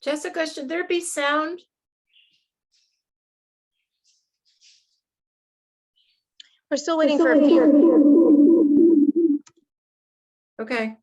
Jessica, should there be sound? We're still waiting for a few. Okay.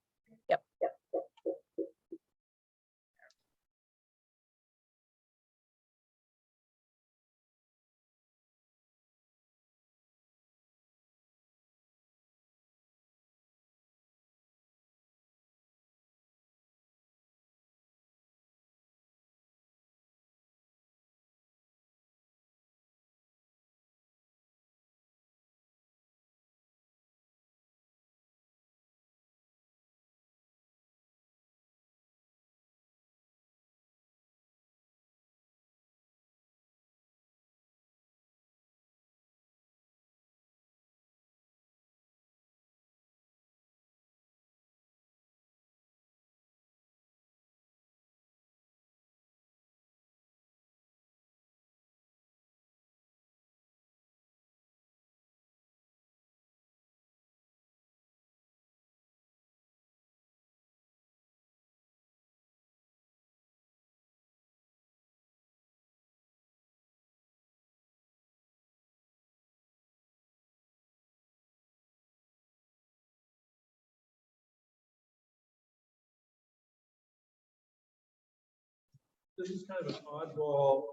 this is kind of an oddball.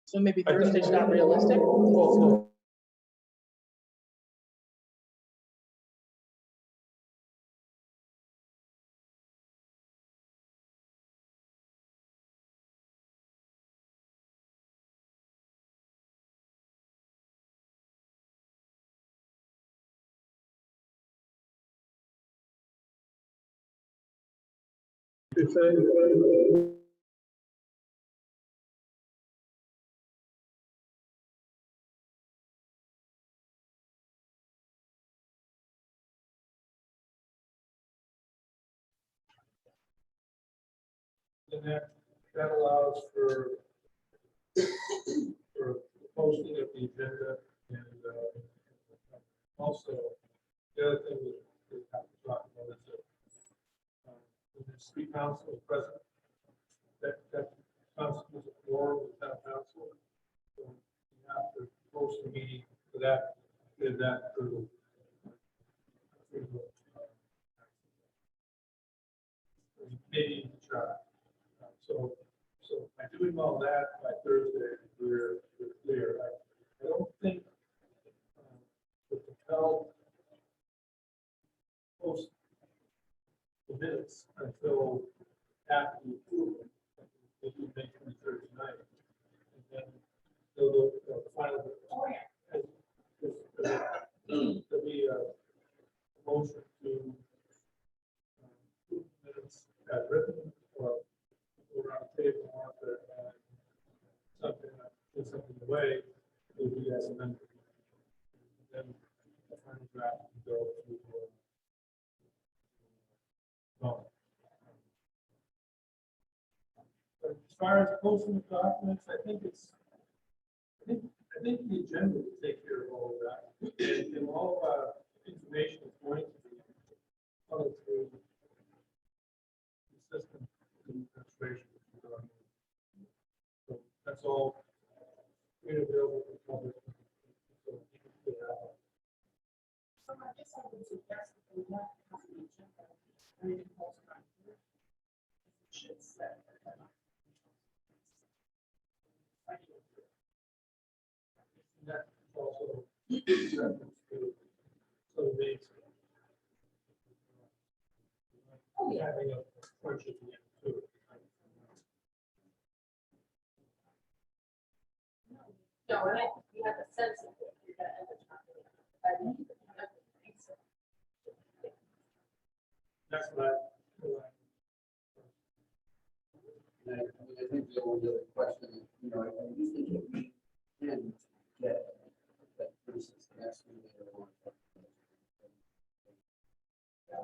So maybe I think- Thursday's not realistic? Well, and that allows for posting of the agenda and also the other thing we have to talk about is that when there's three councils present, that constitutes a quorum with town council. So you have to post a meeting for that, did that through maybe try. So by doing all that by Thursday, we're clear. I don't think the compel post the minutes until after the approval, if you make the third tonight. And then they'll the final. There'll be a motion to approve the minutes as written or around the table after something, put something away, will be as amended. Then the final draft will go to. No. But as far as posting of documents, I think the agenda will take care of all of that. And all of our information is going to be funneled through the system administration. So that's all made available to the public. So you can put it out. So I guess I would suggest that we want to have an agenda, and then post on here. It should say that. That's also reference to some dates. Oh, yeah. Having a punch at the end too. No, and I think you have a sense of what you're gonna end up talking about. I don't think so. That's what I. I think the only other question, you know, I do think if we can get that person's next meeting or one.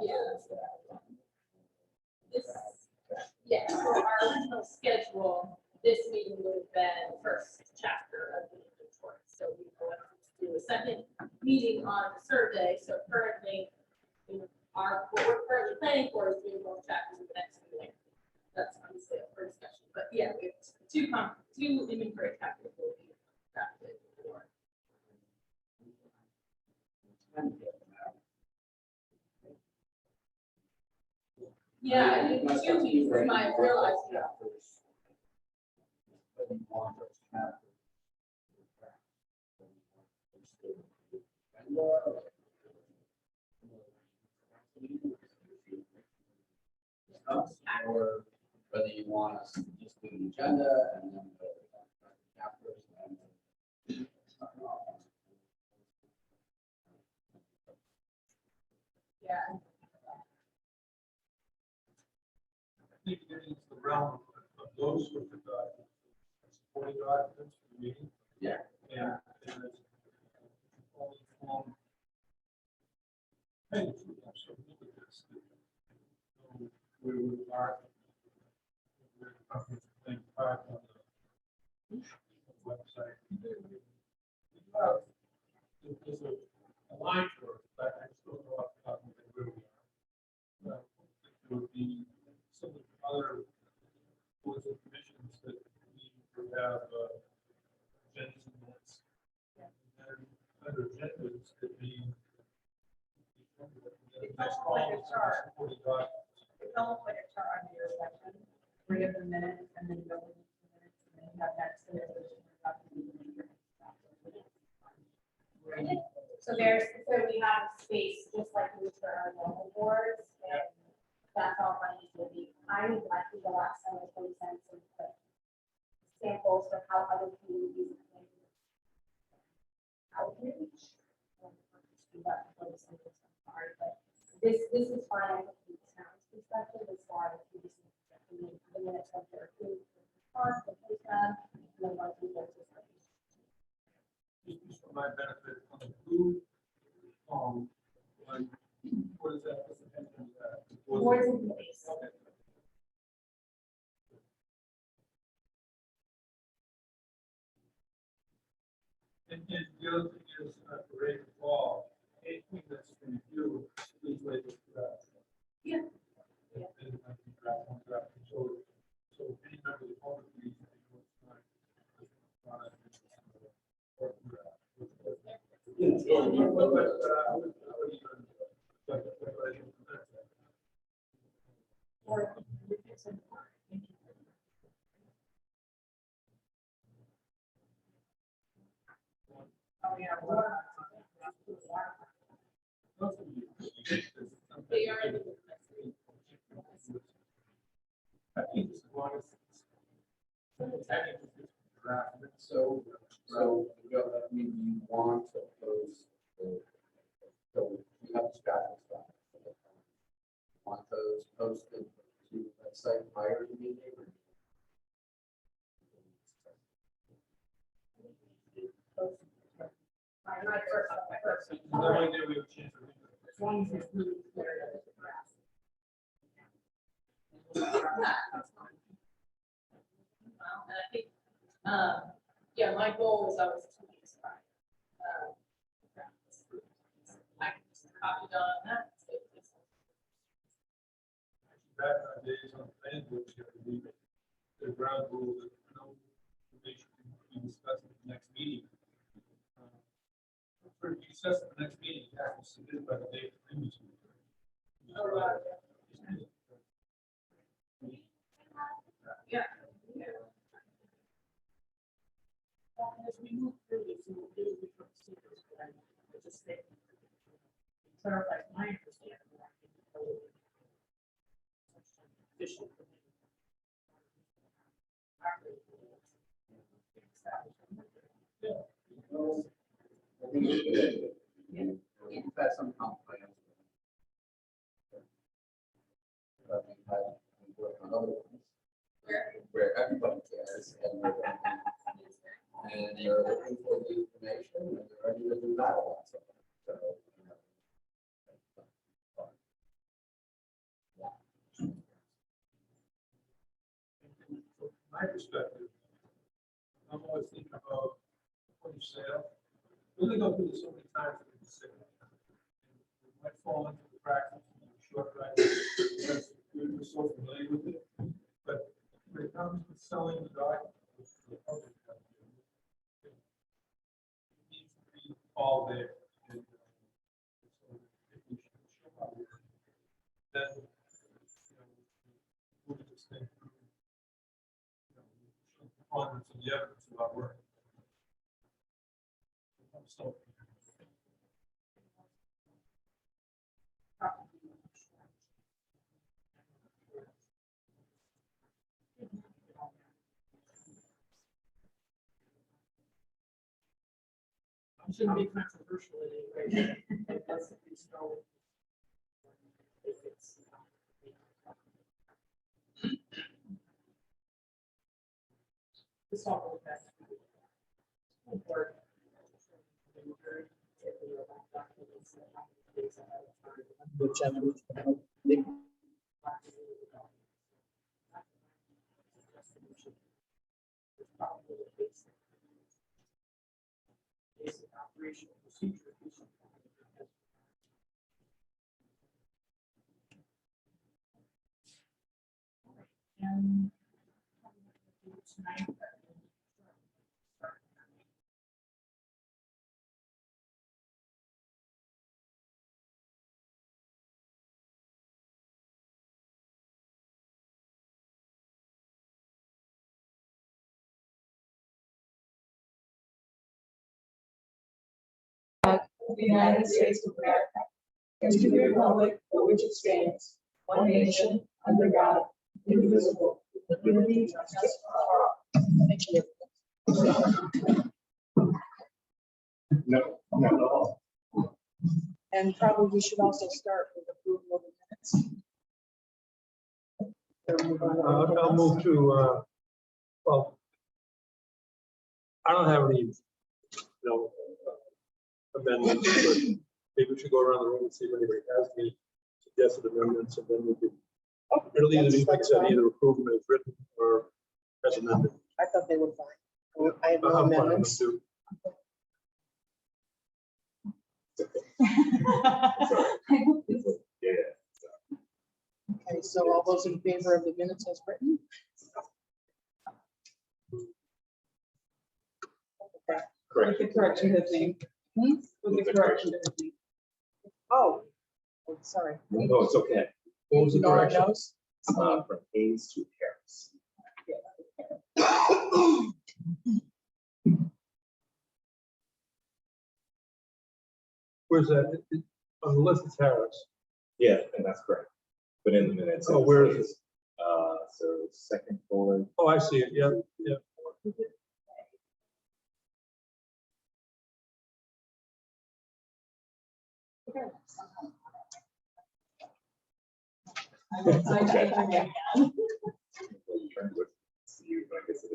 Yeah. This, yeah, for our original schedule, this meeting would have been the first chapter of the inventory. So we will have to do a second meeting on the survey. So currently, what we're currently planning for is doing both chapters of the next meeting. That's obviously up for discussion, but yeah, we have two inventory chapters will be drafted for. Yeah, I think 2 weeks is my realized, yeah. Or whether you want us to just do the agenda and then the chapters and then. Yeah. I think it is the realm of those sorts of documents, supporting documents for the meeting. Yeah. And it's only form Hey, I'm sure look at this. Where we are. We're talking thing part on the website. There's a line for it, but I still don't know off the top of my head where we are. There would be some of the other boards and commissions that need to have agendas and minutes. And under agendas could be. It's almost like a chart. It's almost like a chart under your section, where you have the minutes and then you go into the minutes and then you have next to it. So we have space just like we do for our normal boards, and that's all I need to be. I would like to the last time we sent some quick samples for how other communities outreach. This is fine, I think, from the town's perspective, as far as the minutes of their food, response, the food tab, and then once we go to Just for my benefit, on the blue, like, what is that? What's the heading of that? boards and committees. Okay. And the other thing is, for Ray Fall, anything that's from you, please wait for that. Yeah. And then I can draft one draft. So any member of the public, please, if you want to, Oh, yeah. Water. They are in the. I think as long as it's technically drafted, So, I mean, you want to post, so you have to scratch this stuff. Want those posted to the website prior to the meeting? Or? My first. the only day we have a chance to read it. As long as it's really clear that it's a draft. And I think, yeah, my goal is always 2 weeks prior. I can just copy on that. Back in our days on the plan board, you have to leave it. The ground rule that no information can be discussed at the next meeting. For you discuss at the next meeting, you have to submit it by the date of the previous meeting. Yeah. As we move through this, we'll do different procedures, but I just think clarify my understanding. Official. I think it's good. We've had some complaints. But we've worked on other ones where everybody cares and they're looking for the information and they're ready to do battle on something. So, From my perspective, I'm always thinking about point of sale. We're gonna go through this so many times in the city. We might fall into the practice of short ride, because we're so familiar with it. But when it comes to selling the document, the public, it needs to be all there. And, so if we show how we're, then, we'll just think through, preponderance of the evidence of our work. So, It shouldn't be controversial in any way. Unless it's no. If it's. This all goes back to. The board. They were very particular about documents that have to be ahead of time. Whichever. Basic operational procedure. And tonight, the United States of America, and to the republic for which it stands, one nation, under God, indivisible, with liberty and justice for all. Thank you. No. And probably we should also start with approval of the minutes. I'll move to, well, I don't have any, amendments, but maybe we should go around the room and see if anybody has any suggested amendments, and then we could, it'll either be, like I said, either approve them as written or as amended. I thought they were fine. I have no I'm fine with them amendments. too. Okay, so all those in favor of the minutes as written? With the correction of the name. With the correction of the name. Oh, sorry. No, it's okay. What was the No one correction? knows? From Hayes to Harris. Where's that? On the list, it's Harris. Yeah, and that's correct. But in the minutes. Oh, it's where is Hayes. So second bullet. Oh, I see it, yeah, yeah.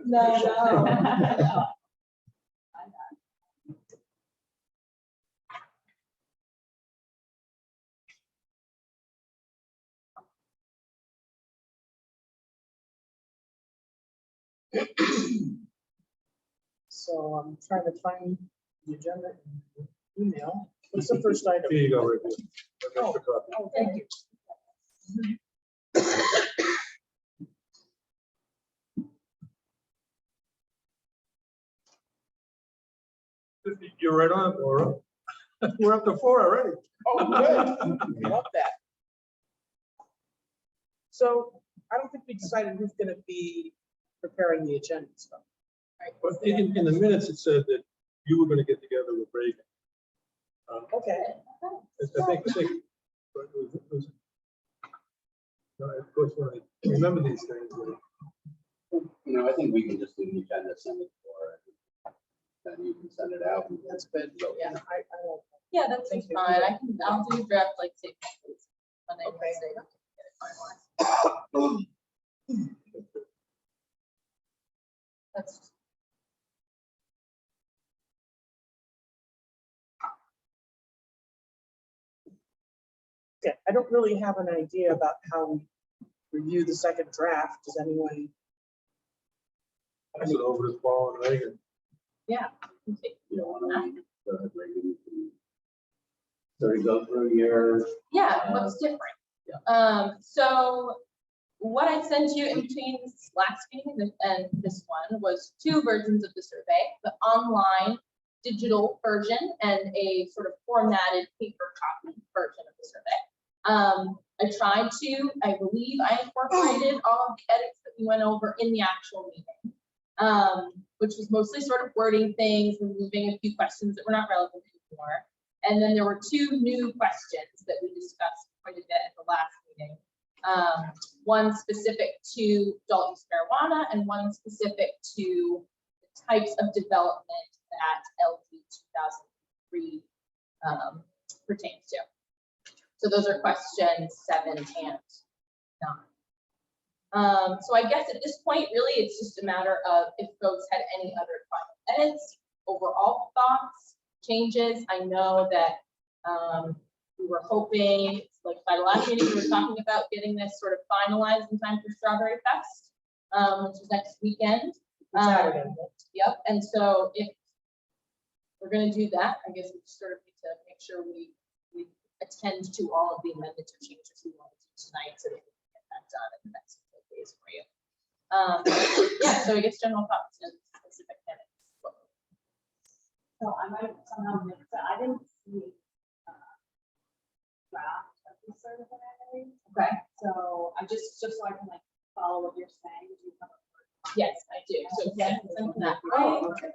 No. So I'm trying to find the agenda in the email. What's the first item? Here you go, right here. Extra copy. Oh, thank you. You're right on, Laura. We're up to 4 already. Oh, good. Love that. So I don't think we decided who's gonna be preparing the agenda stuff. But in the minutes, it said that you were gonna get together with Reagan. Okay. I think, but it was- no, of course, when I remember these things, I think we can just do the agenda, send it for, then you can send it out. That's good. Yeah, I don't. Yeah, that's Thank you. fine. I'll do draft like say. Monday, Okay. Wednesday, get it finalized. That's. Okay, I don't really have an idea about how we review the second draft. Does anyone? pass it over to Paul and Reagan. Yeah. You know, go ahead, Reagan. So we go through your, Yeah, what's different? So what I sent you in between this last meeting and this one was 2 versions of the survey, the online digital version and a sort of formatted paper copy version of the survey. I believe I incorporated all of the edits that we went over in the actual meeting, which was mostly sort of wording things, removing a few questions that were not relevant anymore. And then there were 2 new questions that we discussed quite a bit at the last meeting. One specific to adult use marijuana and one specific to the types of development that LD 2003 pertains to. So those are questions 7 and 9. So I guess at this point, really, it's just a matter of if folks had any other final edits, overall thoughts, changes. I know that We were hoping, like by the last meeting, we were talking about getting this sort of finalized in time for Strawberry Fest, which is next weekend. Saturday. Yep, and so if we're gonna do that, I guess we sort of need to make sure we attend to all of the amendments or changes we want to do tonight, so that we can get that done in the next couple of days for you. Yeah, so I guess general thoughts and specific minutes. So I might somehow mix it. I didn't see draft of the survey. Okay, So I just so I can like follow what you're saying. Do you have a- yes, I do. So yeah, send that. Oh, okay.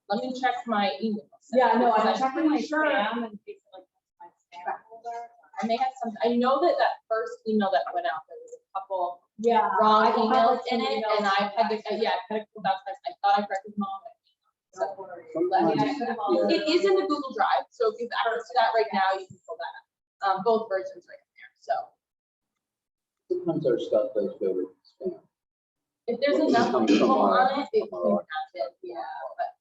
Let me check my email. Yeah, no, Because I'm checking my pretty sure spam and case like my spam folder. I may have some, I know that that first email that went out, there was a couple Yeah. wrong I have, emails like, in some it, emails and I had to, that- yeah, I had to pull out, I thought I corrected them all. Don't worry. Let me Yeah, I check. could have all- It is in the Google Drive, so if you have access to that right now, you can pull that up. Both versions right in there, so Sometimes our stuff does go to spam. if there's enough people on it, it can happen, yeah, but.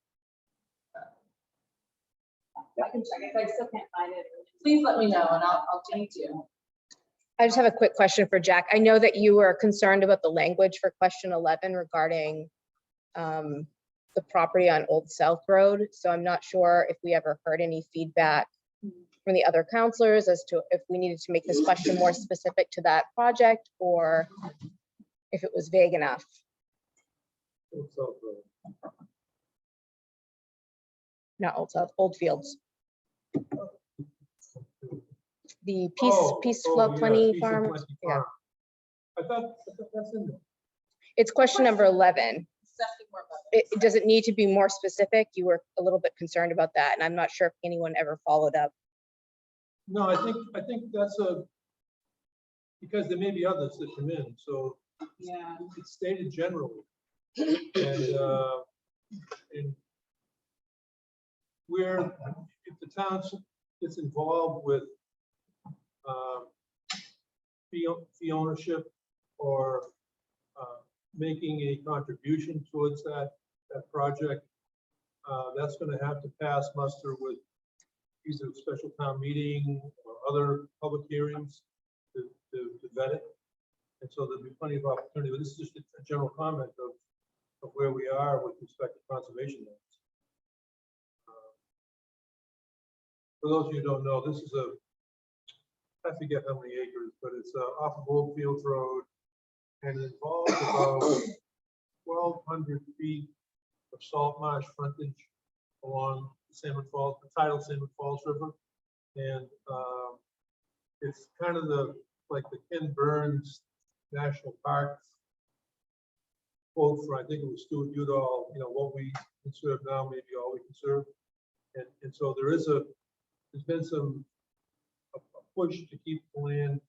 I can check if I still can't find it. Please let me know and I'll change you. I just have a quick question for Jack. I know that you were concerned about the language for question 11 regarding the property on Old South Road. So I'm not sure if we ever heard any feedback from the other counselors as to if we needed to make this question more specific to that project or if it was vague enough. Not Old South, Old Fields. The Peace Flow Plenty Farm. Yeah, I thought that's in there. it's question number 11. Assessing more about it. Does it need to be more specific? You were a little bit concerned about that, and I'm not sure if anyone ever followed up. No, I think that's because there may be others that come in, so Yeah. it's stated generally. And where, if the town gets involved with fee ownership or making a contribution towards that project, that's gonna have to pass muster with either a special town meeting or other public hearings to vet it. And so there'll be plenty of opportunity, but this is just a general comment of where we are with respect to conservation lands. For those of you who don't know, this is I forget how many acres, but it's off of Old Fields Road. And it involves about 1,200 feet of salt marsh frontage along Salmon Falls, the tidal Salmon Falls River. And it's kind of like the Ken Burns National Park quote for, I think it was Stuart Udall, what we conserve now, maybe all we conserve. And so there's been a push to keep the land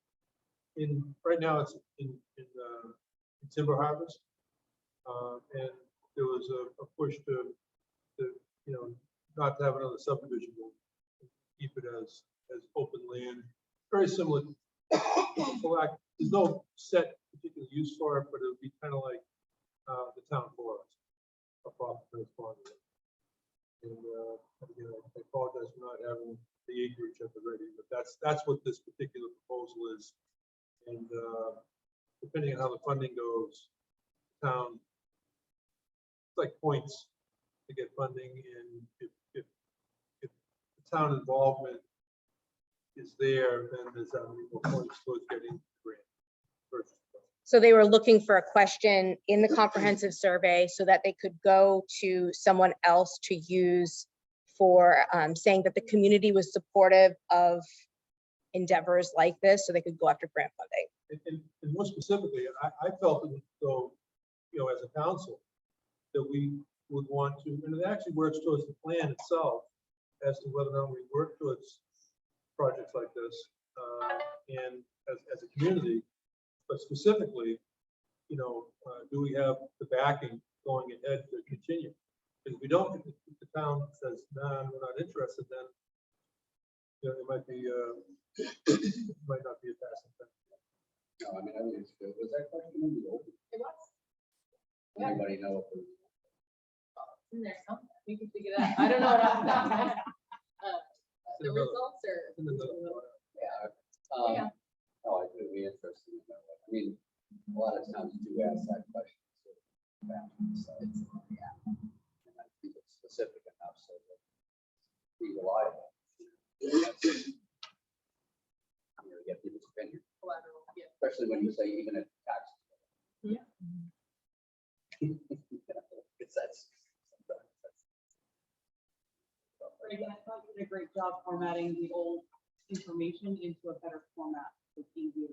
in, right now it's in timber harvest. And there was a push to not to have another subdivision, keep it as open land, very similar. There's no set particular use for it, but it would be kind of like the town forest up off the pond. And again, I apologize for not having the acreage at the ready, but that's what this particular proposal is. And depending on how the funding goes, town, it's like points to get funding, and if the town involvement is there, then there's that many more points towards getting the grant. Versus- So they were looking for a question in the comprehensive survey so that they could go to someone else to use for saying that the community was supportive of endeavors like this, so they could go after grant funding. And more specifically, I felt it would go, as a council, that we would want to, and it actually works towards the plan itself as to whether or not we work towards projects like this, and as a community, but specifically, do we have the backing going ahead to continue? Because if we don't, if the town says, nah, we're not interested, then it might be, it might not be a passing thing. No, I mean, I think it's good. Was that question in the open? It was. Yeah. Anybody know if it was? It's in there somewhere. We can figure that out. I don't know what else. the results or? And then the- Yeah. Yeah. Oh, I do be interested in that. I mean, a lot of towns do ask that question. So it's, yeah. And I think it's specific enough so that be reliable. I'm gonna get people's opinion, Collateral, yeah. especially when you say even if tax. Yeah. It's that's. But again, I thought you did a great job formatting the old information into a better format. So it's easier.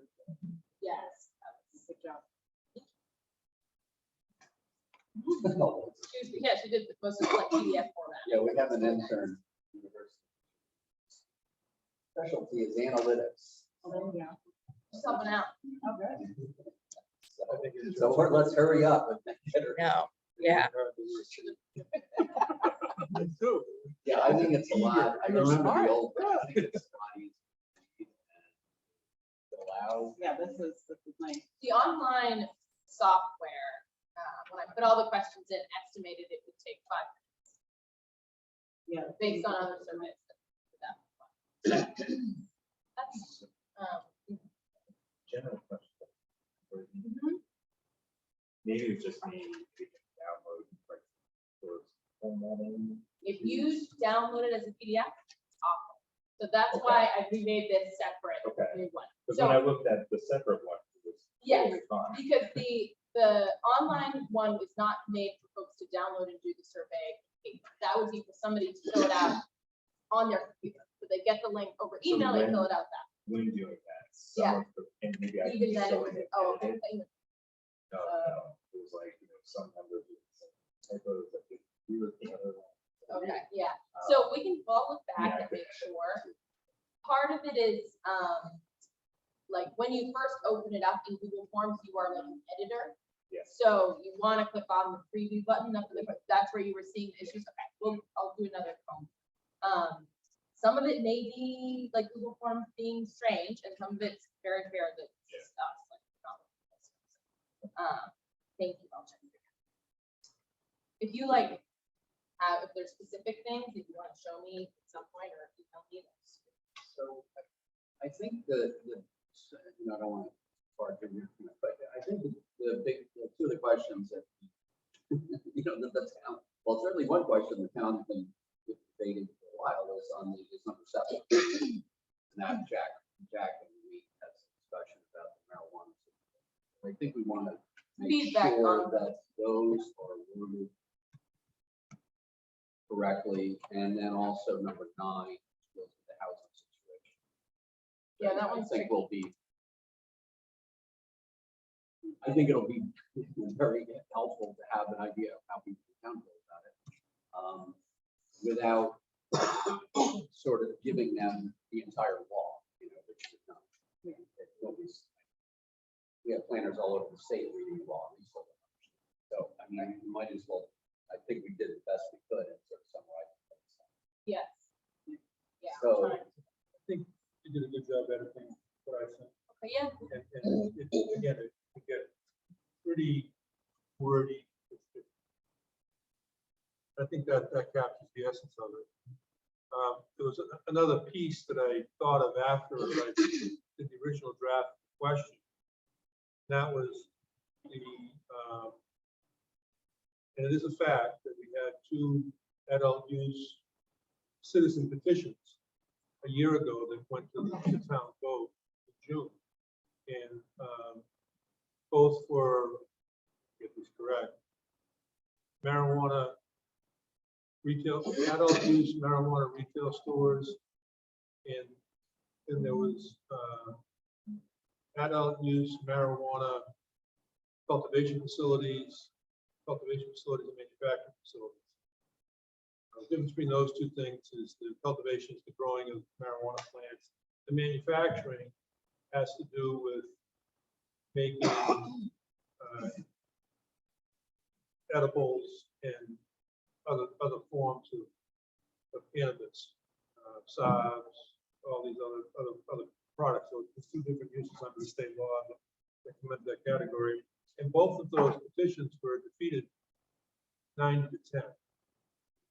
Yes. Good job. She was, yeah, she did most of it like PDF format. Yeah, we have an intern. University. Specialty is analytics. Oh, yeah. Just helping out. Okay. I think it's- So let's hurry up and get her. No, yeah. It's true. Yeah, I think it's a lot. I You're remember smart. the old. I think it's a lot easier to allow. Yeah, this is nice. The online software, when I put all the questions in, estimated it would take 5 minutes Yeah. based on other surveys. That's, General question. Mhm. Maybe it's just me taking download like for formatting. If you download it as a PDF, it's awful. So that's why I remade this separate Okay. new one. Because So- when I looked at the separate one, it was Yes, totally fine. because the online one is not made for folks to download and do the survey paper. That would be for somebody to fill it out on their computer. So they get the link over email, they fill it out that. When doing that, Yeah. some of the, and maybe I. Even can then, it show was, it oh, edited. okay. No, no, it was like, some numbers, typos, like, we were the other one. Okay, yeah. So we can all look Yeah, back I and could- make sure. Part of it is, like when you first open it up in Google Forms, you are like an editor. Yes. So you want to click on the preview button, that's where you were seeing issues. Okay, I'll do another phone. Some of it may be like Google Forms being strange, and some of it's very fair that it's us. Like, not. Thank you. I'll check it again. If you like, if there's specific things that you want to show me at some point, or if you tell me. So I think I don't want to far too much, but I think the two of the questions that, that the town, well, certainly one question the town has been debating for a while is number 7. And that Jack and we had some discussion about the marijuana. I think we want to make Feedback sure on that those are worded correctly, and then also number 9 deals with the housing situation. Yeah, that I one's think tricky. will be. I think it'll be very helpful to have an idea of how people can feel about it, without sort of giving them the entire law, which is not. We have planners all over the state reading the law. So, I mean, we might as well, I think we did the best we could and sort of summarize. Yes. Yeah. So- fine. I think you did a good job editing what I sent. Okay, yeah. And again, it get pretty wordy. I think that captures the essence of it. There was another piece that I thought of after I did the original draft question. That was and it is a fact that we had 2 adult use citizen petitions a year ago that went to the town vote in June. And both were, if it's correct, marijuana retail, adult use marijuana retail stores. And then there was adult use marijuana cultivation facilities and manufacturing facilities. The difference between those 2 things is the cultivation is the growing of marijuana plants. The manufacturing has to do with making edibles and other forms of cannabis, salves, all these other products. So there's 2 different uses under the state law that come into that category. And both of those petitions were defeated 90 to 10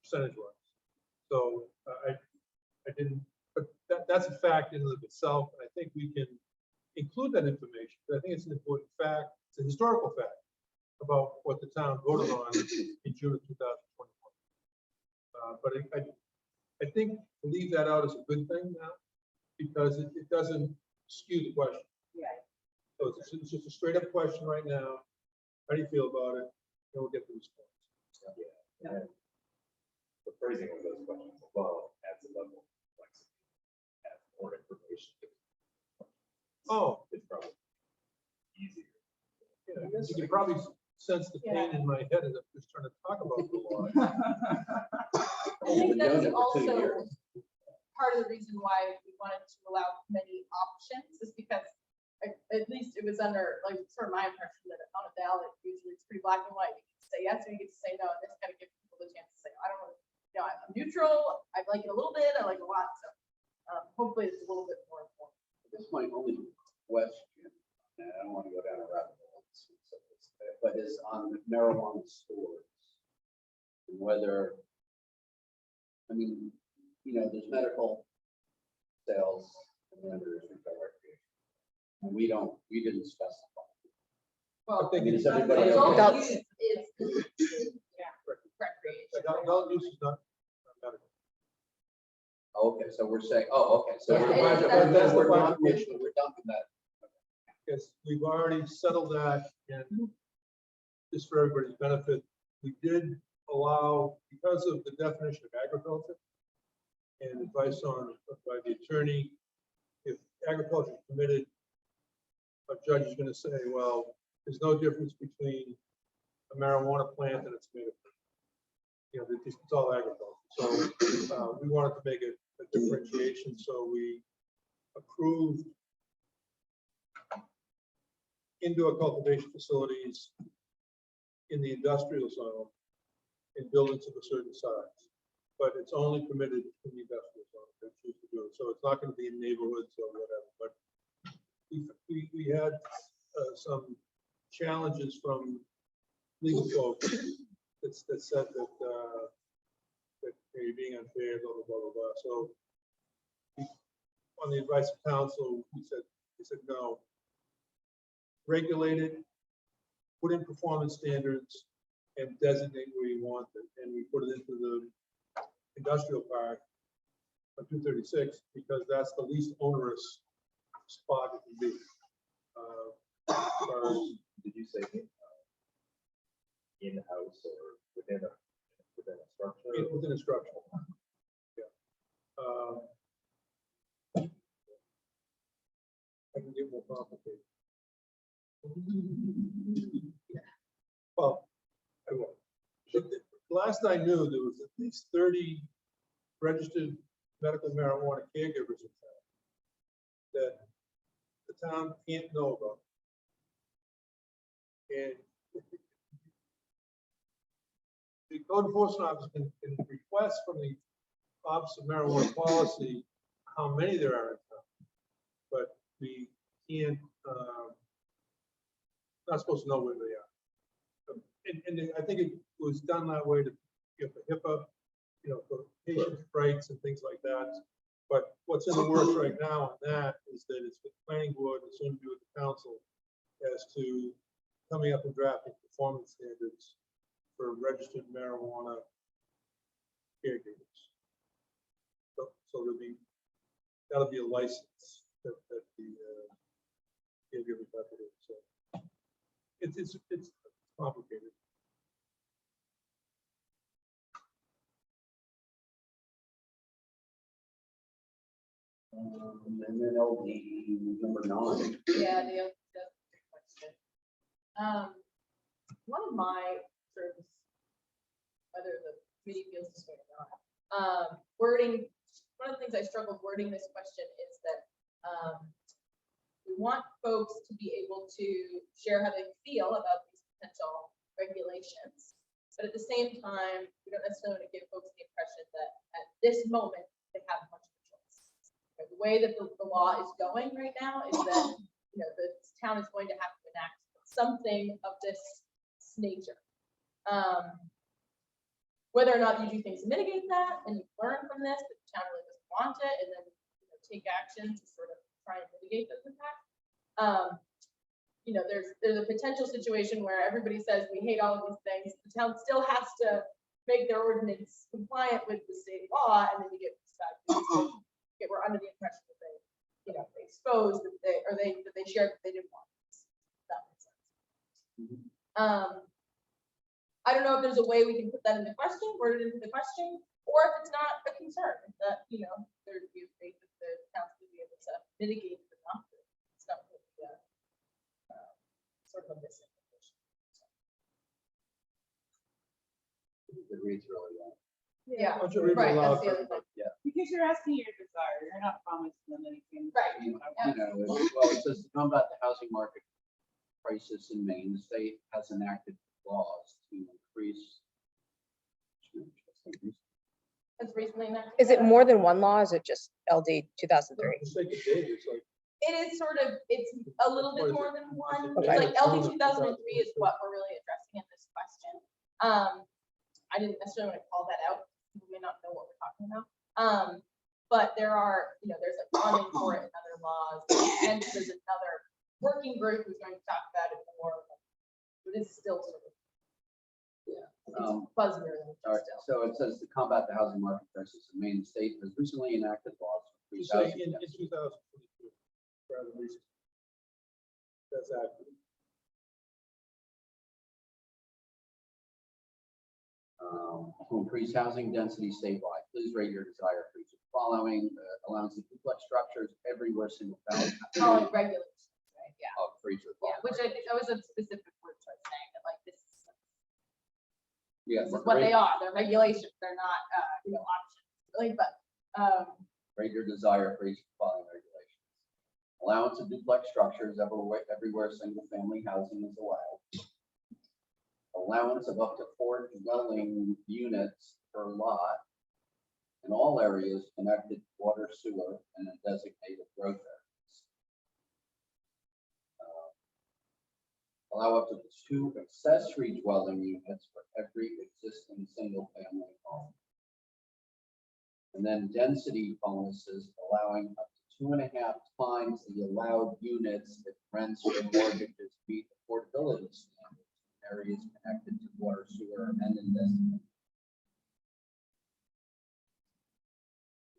percentage-wise. So I didn't that's a fact in and of itself. I think we can include that information. I think it's an important fact. It's a historical fact about what the town voted on in June of 2021. But I think to leave that out is a good thing now, because it doesn't skew the question. Yeah. So it's just a straight up question right now. How do you feel about it? And we'll get the response. Yeah. And the phrasing of those questions above adds a level of complexity, adds more information. Oh, It's probably easier. yeah, you can probably sense the pain in my head as I'm just trying to talk about the law. I think that's also part of the reason why we wanted to allow many options is because at least it was under, like, sort of my impression that on a ballot, usually it's pretty black and white. You get to say yes or you get to say no, and this kind of gives people the chance to say, I don't know, you know, I'm neutral, I like it a little bit, I like it a lot, so hopefully it's a little bit more informed. This my only question, and I don't want to go down a rabbit hole, but is on marijuana stores. And whether, I mean, you know, there's medical sales and then there's retail recreation. And we didn't specify. Well, I think Is everybody it's okay? all Adults. used, it's, yeah, recreation. Adult use is not medical. Okay, so we're saying, okay, so Yeah, we're, it's- we're that's the we're point. not, we're done with that. Yes, we've already settled that, and just for everybody's benefit, we did allow, because of the definition of agriculture and advice on, by the attorney, if agriculture is permitted, a judge is gonna say, well, there's no difference between a marijuana plant and its tomato plant. You know, it's all agriculture. So we wanted to make a differentiation, so we approved indoor cultivation facilities in the industrial zone in buildings of a certain size. But it's only permitted in the industrial zone if they choose to do it. So it's not going to be in neighborhoods or whatever. But we had some challenges from legal folks that said that you're being unfair, blah, blah, blah, blah, blah. So on the advice of counsel, we said no. Regulate it, put in performance standards, and designate where you want it. And we put it into the industrial park of 236 because that's the least onerous spot it can be. As far as Did you say in-house or within a structure? within a structure. Yeah. I can get more complicated. Well, I won't. Last I knew, there was at least 30 registered medical marijuana caregivers in town that the town can't know about. And the code enforcement office can request from the Office of Marijuana Policy how many there are in town, but we can't, not supposed to know where they are. And I think it was done that way to, you know, for HIPAA, you know, for patient rights and things like that. But what's in the works right now on that is that it's with the planning board and soon to be with the council as to coming up and drafting performance standards for registered marijuana caregivers. So that'll be a license that the caregivers have to do. So it's complicated. And then LD number 9. Yeah, the other question. One of my sort of, whether the committee feels this way or not, wording, one of the things I struggled wording this question is that we want folks to be able to share how they feel about these potential regulations. But at the same time, we don't necessarily want to give folks the impression that at this moment, they have much of a choice. The way that the law is going right now is that, you know, the town is going to have to enact something of this nature. Whether or not you do things to mitigate that and you learn from this, but the town really doesn't want it, and then, you know, take action to sort of try and mitigate those impacts. You know, there's a potential situation where everybody says we hate all of these things. The town still has to make their ordinance compliant with the state law, and then you get stuck. We're under the impression that they, you know, they exposed that they shared that they didn't want this. That makes sense. I don't know if there's a way we can put that in the question, word it into the question, or if it's not a concern, if that, you know, there'd be a faith that the council would be able to mitigate the enough stuff with the sort of a misinformation. It reads really well. Yeah, Why don't you read it right, aloud that's the for other thing. Because you're asking your desire, you're not promising them anything. Right. You know, well, it says to combat the housing market crisis in Maine, the state has enacted laws to increase. That's recently enacted. Is it more than one law? Is it just LD 2003? the sake of data, it's like, It is sort of, it's a little bit more than one. It's Okay. like LD 2003 is what we're really addressing in this question. I didn't necessarily want to call that out. You may not know what we're talking about. But there are, you know, there's a funding for it in other laws, and there's another working group who's going to talk about it more. But it's still sort of, it's fuzzier than All right, still. so it says to combat the housing market crisis in Maine, the state has recently enacted laws to increase it's like housing in density. 2022, rather recent. That's accurate. To increase housing density statewide. Please rate your desire for each of the following: allowance of duplex structures everywhere single family. Oh, and regulations, right? Yeah. For each of the Yeah, following. which I think that was a specific word choice saying that like this Yeah, is what they are. They're regulations. They're not, you know, options. Like, but, Rate your desire for each of the following regulations. Allowance of duplex structures everywhere single family housing is allowed. Allowance of up to 4 dwelling units per lot in all areas connected to water, sewer, and in designated growth areas. Allow up to 2 accessory dwelling units for every existing single family home. And then density bonuses allowing up to 2.5 times the allowed units if rents or mortgages meet affordability standards in areas connected to water, sewer, and in designated.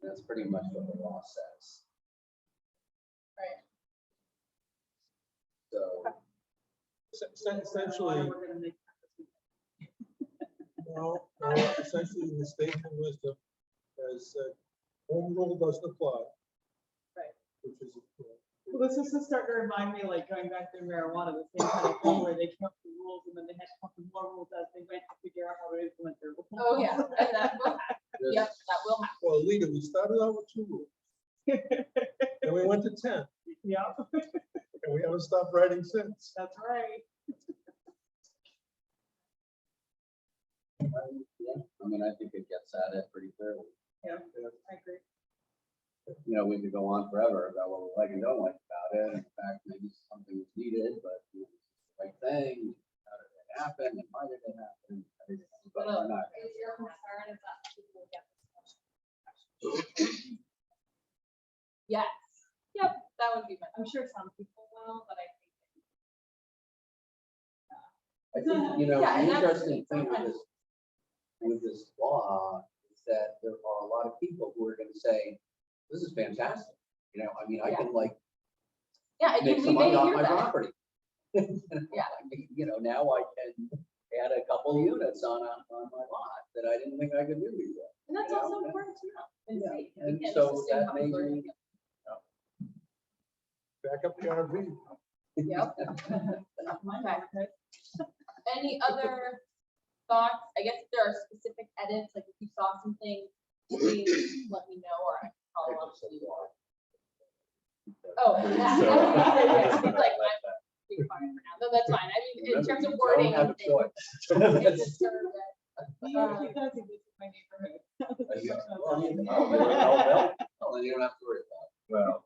That's pretty much what the law says. right. So, Essentially, We're gonna make that this week. no, essentially, the state of wisdom has said, home rule doesn't apply. Right. Which is, Well, this is just starting to remind me, like, going back to marijuana, the same kind of thing where they came up with rules and then they had to come up with more rules as they went to figure out how to implement their rules. Oh, yeah. And that will happen. this- Yep, that will happen. well, Lita, we started out with 2 rules. Then we went to 10, Yeah, and we haven't stopped writing since. that's right. yeah, I mean, I think it gets at it pretty clearly. Yeah, I agree. You know, we could go on forever about what we like and don't like about it. In fact, maybe something was needed, but you know, it's the right thing. How did it happen? And why did it happen? But we're not. Is your concern is that people will get this much? Yes. Yep, that would be my. I'm sure some people will, but I think. I think, you know, Yeah, and the that's- interesting thing with this law is that there are a lot of people who are gonna say, this is fantastic. You know, I mean, I can like Yeah, and make we some may money off hear my that. property. Yeah. I mean, you know, now I can add a couple units on my lot that I didn't think I could do before. And that's you know, also and- important to know and Yeah, see. We and can't so just assume that how may people are be- gonna Back up the RV. Yep. Okay. Any other thoughts? I guess if there are specific edits, like if you saw something, please let me know or I can follow up with you. Oh, yeah. So- It's like, I'm being fine for now. No, that's fine. I mean, in terms of wording. Don't have a and things, choice. it's just sort of that- You know, keep that in my neighborhood. Well, then you don't have to worry about it. Well.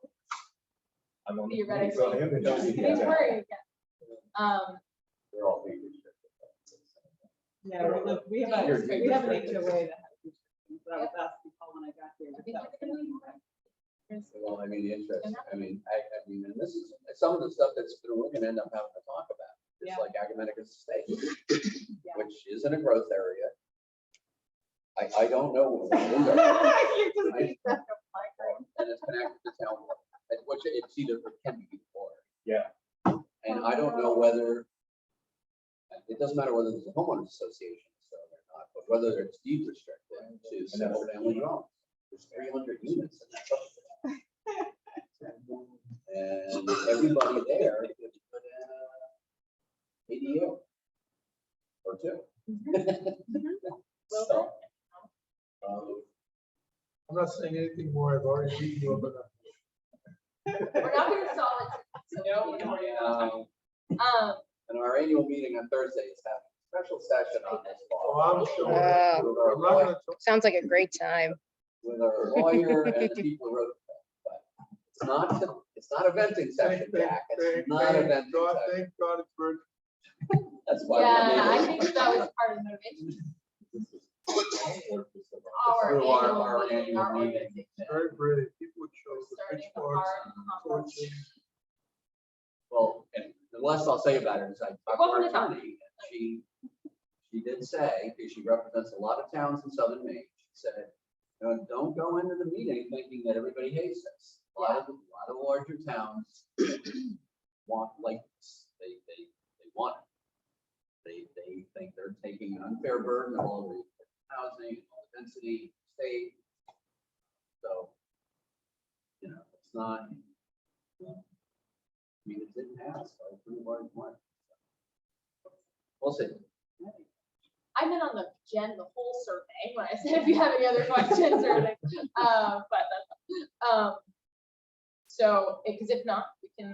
I'm on. You're ready. So him to tell you, He's yeah, worried again. they're all being restricted. Yeah, we have You're- we have an HOA that has restrictions, but I was asking Paul when I got here. I if think that it's was gonna be gonna Well, I mean, the interest, I mean, and this is some of the stuff that's, we're gonna end up having to talk about. It's Yeah. like Agamenticus Estate, which is in a growth area. I don't know. And it's connected to town, which it's either, it can be before. Yeah. And I don't know whether, it doesn't matter whether there's a homeowners association so or not, but whether it's deed restricted to single family homes. There's 300 units in that subdivision. And everybody there could put in a ADU or two. So, I'm not saying anything more. I've already beaten you up enough. We're not gonna solve it. So don't worry about it. And our annual meeting on Thursday is having a special session on this Oh, law. I'm sure. Wow. With our I'm not lawyer- gonna talk- Sounds like a great time. with our lawyer and the people who wrote it. But it's not a venting session, Jack. It's not a venting session. Thank God it's virtual. That's why. we Yeah, I made it. think that was part of the motivation. Our Through annual meeting, annual our meeting. organization. Very brave. People would show We're the starting the pitchforks, hard. torches. Well, and the less I'll say about it is I talked to our Welcome to town. attorney, and she did say, because she represents a lot of towns in southern Maine, she said, don't go into the meeting thinking that everybody hates us. A lot of larger towns want like this. They want it. They think they're taking an unfair burden of all the housing, all the density, state. So, it's not. I mean, it didn't pass, so it's pretty large one. We'll see. I've been on the whole survey when I said if you have any other questions or anything. So, because if not, we can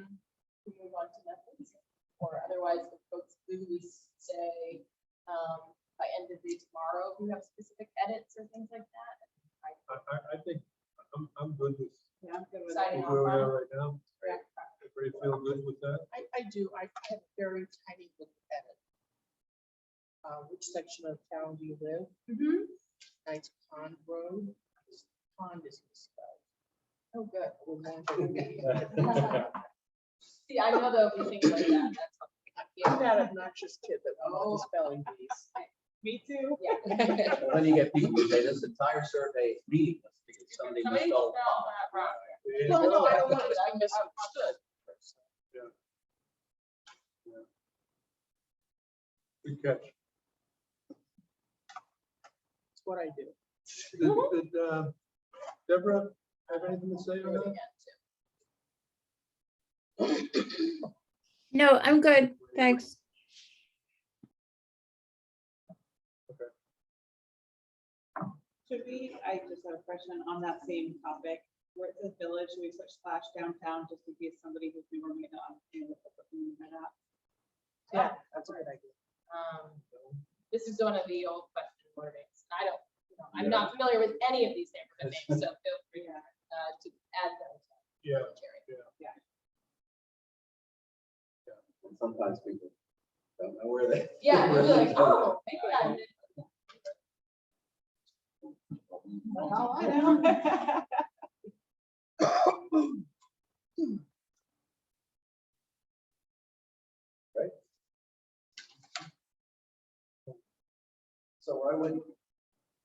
move on to methods. Or otherwise, if folks usually say, by end of day tomorrow, if you have specific edits or things like that. I think I'm good with Yeah, I'm good with Signing it. where we are right now. Yeah. Everybody feel good with that? I do, I have a very tiny look at it. Which section of town do you live? Nice Pond Road. This Pond is misspelled. Oh, good. We're going to the meeting. See, I know there'll be things like that. That's I'm that obnoxious kid that wants the spelling bees. Me too. Yeah. Well, then you get people who say this entire survey is meaningless because somebody Somebody misspelled. spelled that wrong. There you No, no, go. I don't want it to be misunderstood. Good catch. That's what I do. Did Deborah have anything to say on that? No, I'm good. Thanks. Should we, I just have a question on that same topic, where it says village, should we switch slash downtown just in case somebody who's newer may not understand what they're looking at that? Yeah, that's a good idea. This is one of the old question wordings. I don't, I'm not familiar with any of these neighborhood names, so feel free to add them. Yeah. And sometimes people don't know where they. Yeah, where you're they like, go. oh, maybe I did. Oh, I know. So I would,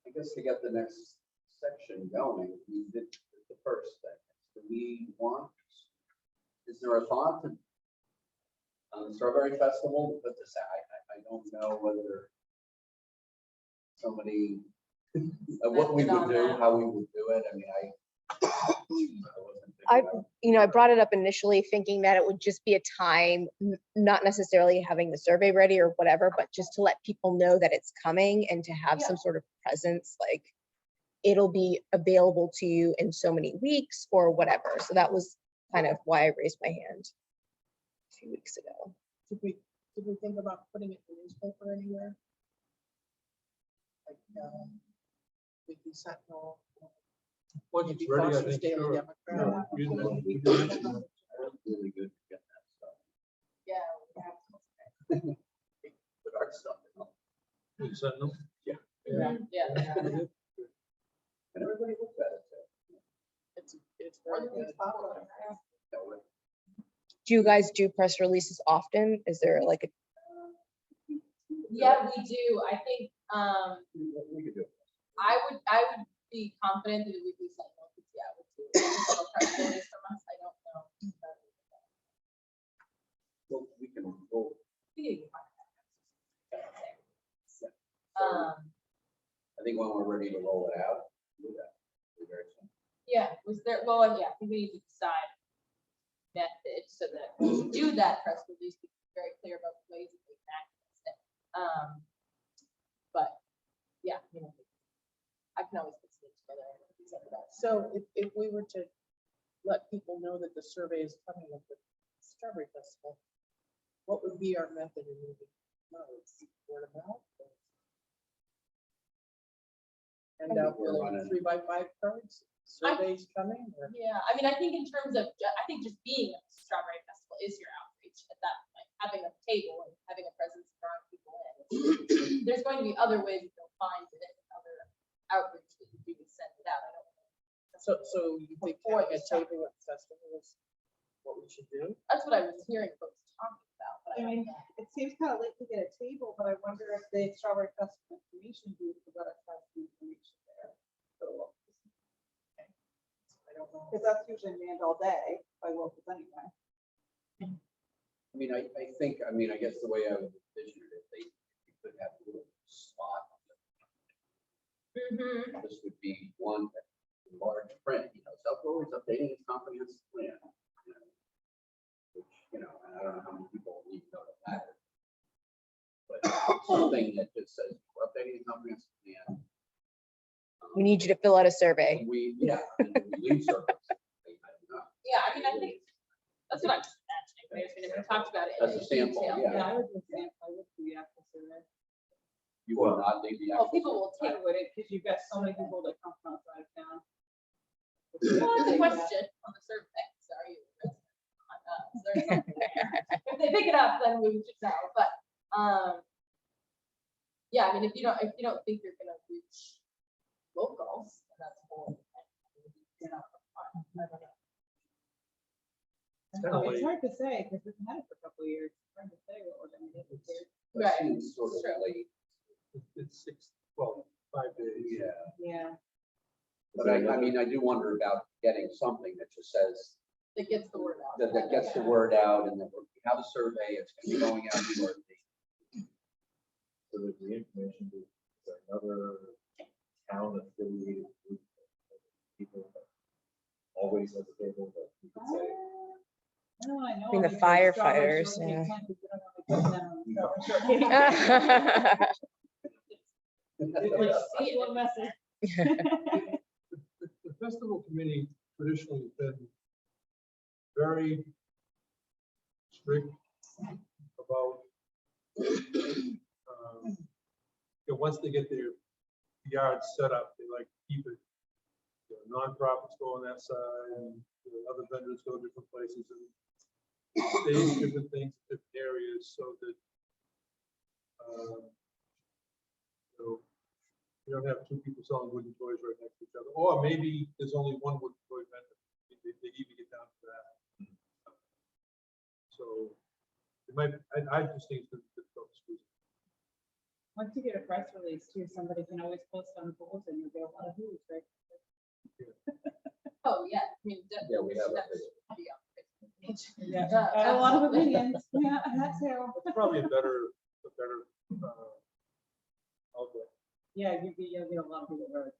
I guess to get the next section going, we did the first thing. Do we want, is there a thought to on the Strawberry Festival, to put this out? I don't know whether somebody, what we would do, how we would do it. I mean, I brought it up initially thinking that it would just be a time, not necessarily having the survey ready or whatever, but just to let people know that it's coming and to have some sort of presence, like it'll be available to you in so many weeks or whatever. So that was kind of why I raised my hand a few weeks ago. Did we think about putting it in the newspaper anywhere? Like, Weekly Sentinel. Once it's ready, I Foster's think, Daily sure. Democrat. Yeah, we do Really that. good to get that stuff. Yeah. Good art stuff. We send them. Yeah. Yeah. And everybody looks at it too. It's very it's popular. That would- Do you guys do press releases often? Is there like a, Yeah, we do. I think, We could do it. I would be confident that it would be something, yeah, would do. A press release from us, I don't know. Well, we can roll. We can find that. I think when we're ready to roll it out, we'll do that. Be very soon. Yeah, was there, well, yeah, I think we need to decide method so that when we do that press release, we can be very clear about the ways that we can access it. But, yeah, you know, I can always put it together. and send it out. So if we were to let people know that the survey is coming with the Strawberry Festival, what would be our method in moving? No, it's word of mouth. or- Hand out We're the running- 3x5 cards, surveys coming, or? Yeah, I mean, I think in terms of, I think just being at the Strawberry Festival is your outreach at that point, having a table and having a presence and drawing people in. There's going to be other ways that they'll find it, and other outreach that you do to send it out. I don't know. So you think Before having a the summer. table at the festival is what we should do? That's what I was hearing folks talking about, but I I mean, don't know. it seems kind of late to get a table, but I wonder if the Strawberry Festival information booth would let us have the information there. So, I don't know. because that's usually manned all day by locals anyway. I mean, I think, I mean, I guess the way I would envision it, if you could have a little spot. This would be one large print, you know, South Florida is updating its comprehensive plan. you know, Which, you know, and I don't know how many people need to know that. But something that just says, we're updating the comprehensive plan. we need you to fill out a survey? And we, yeah, and we leave service. Yeah, I mean, I think, that's what I'm imagining, but I just never talked about it. That's in a sample, detail. yeah. I would do sample, I would do the actual survey. You will not leave the. Well, actual people will I take, would, because you've got so many people that come from outside of town. well, the question on the survey, sorry. There's something there. If they pick it up, then we should know, but, yeah, I mean, if you don't think you're gonna reach locals, then that's a whole. You know, I don't know. It's kind of It's late. hard to say, because we've had it for a couple of years, it's hard to say what we're gonna do this year. Right, That seems sort of true. late. It's 5 days. Yeah. Yeah. But I mean, I do wonder about getting something that just says, That gets the word out. that gets the word out, and that we have a survey, it's gonna be going out to our. So there's the information, booth. Is there another town affiliated group of people that always has a table that you could say, I don't know, I know. I mean, the of Strawberry firefighters, Shortcake yeah. tent, but we don't want to get them on Strawberry Shortcake. Like, see it. Little message. The festival committee traditionally has been very strict about, once they get their yard set up, they like to keep it. Nonprofits go on that side, and other vendors go different places, and stage different things, in different areas, so that you don't have two people selling wooden toys right next to each other, or maybe there's only one wooden toy vendor. They even get down to that. So it might, I just think it's difficult to squeeze. Once you get a press release too, somebody can always post on the bulletin, you'll get a lot of views, right? Oh, yeah, I mean. Yeah, we have a that's- yeah. Yeah, Uh, a lot of absolutely. opinions, yeah, that too. It's probably a better outlet. Yeah, you'll get a lot of people really.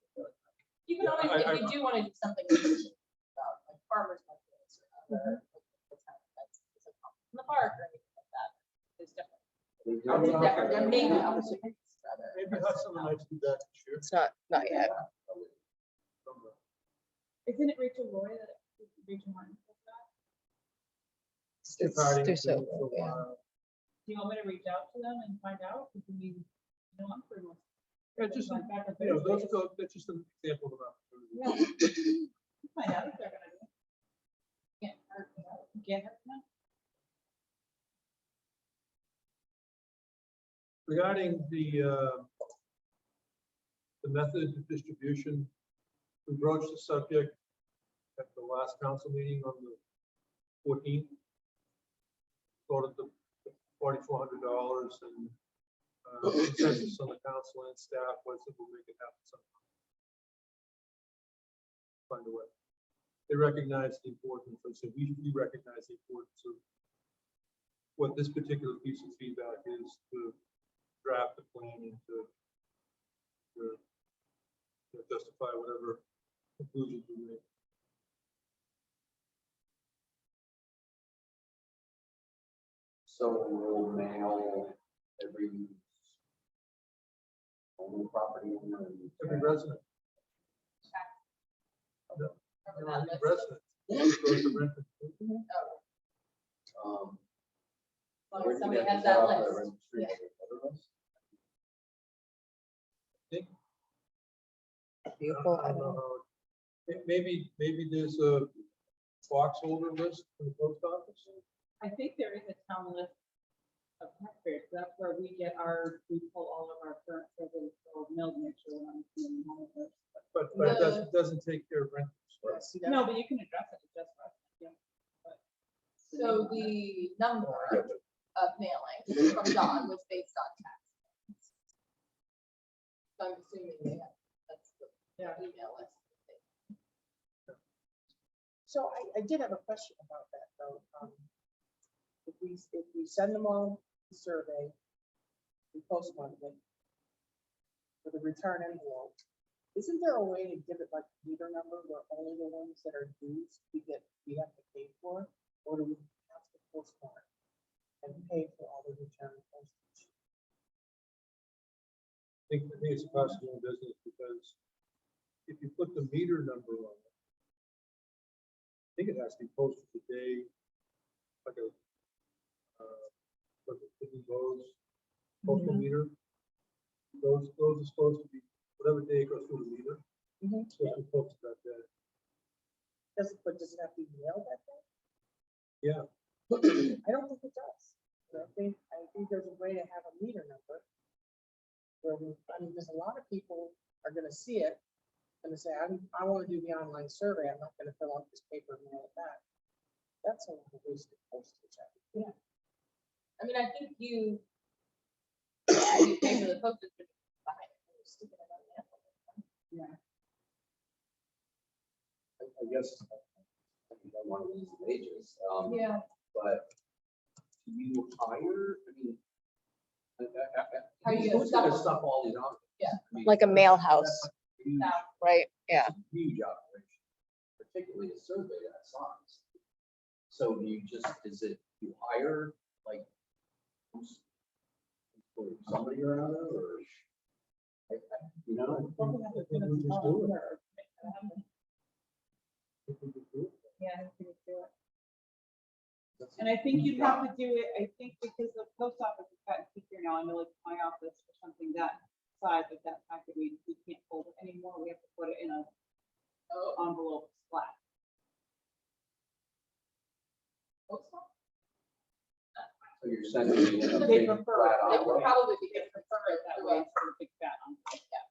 You can Yeah, always, if you do want to do something about like farmers markets or other, like, what's happening, that's in the park or anything like that, there's definitely. I think there may be opportunities for other. Maybe have some nights do that this year. It's not yet. Isn't it Rachel Roy that, Rachel Martin? does that? It's Party, through so, so, yeah. Do you want me to reach out to them and find out? Because we, I'm pretty much. Yeah, just, Like back on you know, Thursdays. that's just an example of an opportunity. Yeah. Find out if they're gonna do it. Can't hurt, you know. Can't hurt, no? Regarding the method of distribution, we broached the subject at the last council meeting on the 14th. Voted the $4,400 and consensus on the council and staff was that we'll make it happen somehow. Find a way. They recognize the importance, so we recognize the importance of what this particular piece of feedback is to draft the plan and to justify whatever conclusions we make. So we'll mail every owner, property owner. Every resident. Remember that Every list? resident. Goes to rent it. Um, As long where as do you somebody get has this that off? list. Registry Yeah. of the other list? Beautiful. I don't know how- Maybe there's a box holder list from the post office. I think there is a town list of taxpayers, so that's where we get we pull all of our current residents or mail, make sure we're on the same home list. But it doesn't take care of renters. Yeah, see, that- No, but you can address it just for us, yeah. But- So the number of mailings from Don was based on tax. So I'm assuming they have, that's the email list. So I did have a question about that, though. If we send them all the survey, we postmark it with a return envelope, isn't there a way to give it like a meter number where only the ones that are used we have to pay for? Or do we have to postmark and pay for all the return postage? I think it's a cost of doing business because if you put the meter number on it, I think it has to be posted the day, like a, those postal meter. Those are supposed to be, whatever day it goes through the meter, it's supposed to be posted that day. Does it have to be mailed that day? Yeah, I don't think it does. I think there's a way to have a meter number. Because a lot of people are gonna see it and say, I wanna do the online survey, I'm not gonna fill out this paper and mail it back. That's a waste of postage. I think. Yeah. I mean, I think you pay for the postage. But you buy it, and you stick it on the envelope. I guess I don't want to lose wages, Yeah. but do you hire, I mean, How you who's gonna stuff- stuff all these on? Yeah. I mean, Like a mail house, that's a huge- right? Yeah. Huge operation, particularly a survey that size. So do you just, you hire, like, somebody around it, or? You know? Probably have to put I think a we just small do it. number or make that happen. Yeah, I think we do it. And I think you'd have to do it, I think because the post office has gotten secure now, I know like my office or something that size of that packet, we can't hold it anymore, we have to put it in a envelope flat. So you're sending it in a They big prefer, flat It would envelope. probably be they good for prefer it that the way, way. for a big fat envelope.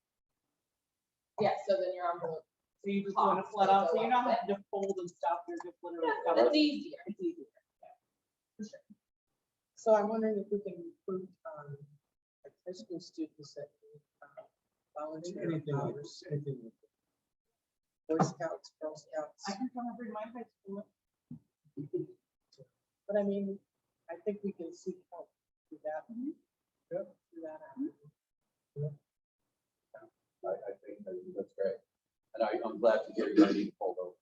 Yeah, so then your envelope, So you just want to Pops, flat they out, go so you're up not there. having to fold and stuff, you're just literally. it's easier. It's easier. So I'm wondering if we can recruit, like high school students that volunteer Anything, hours, anything. Boy Scouts, Girl Scouts. I can come over to my high school. But I mean, I think we can seek help through that. Yep. Through that avenue. I think that's great. And I'm glad to hear you're ready to pull over.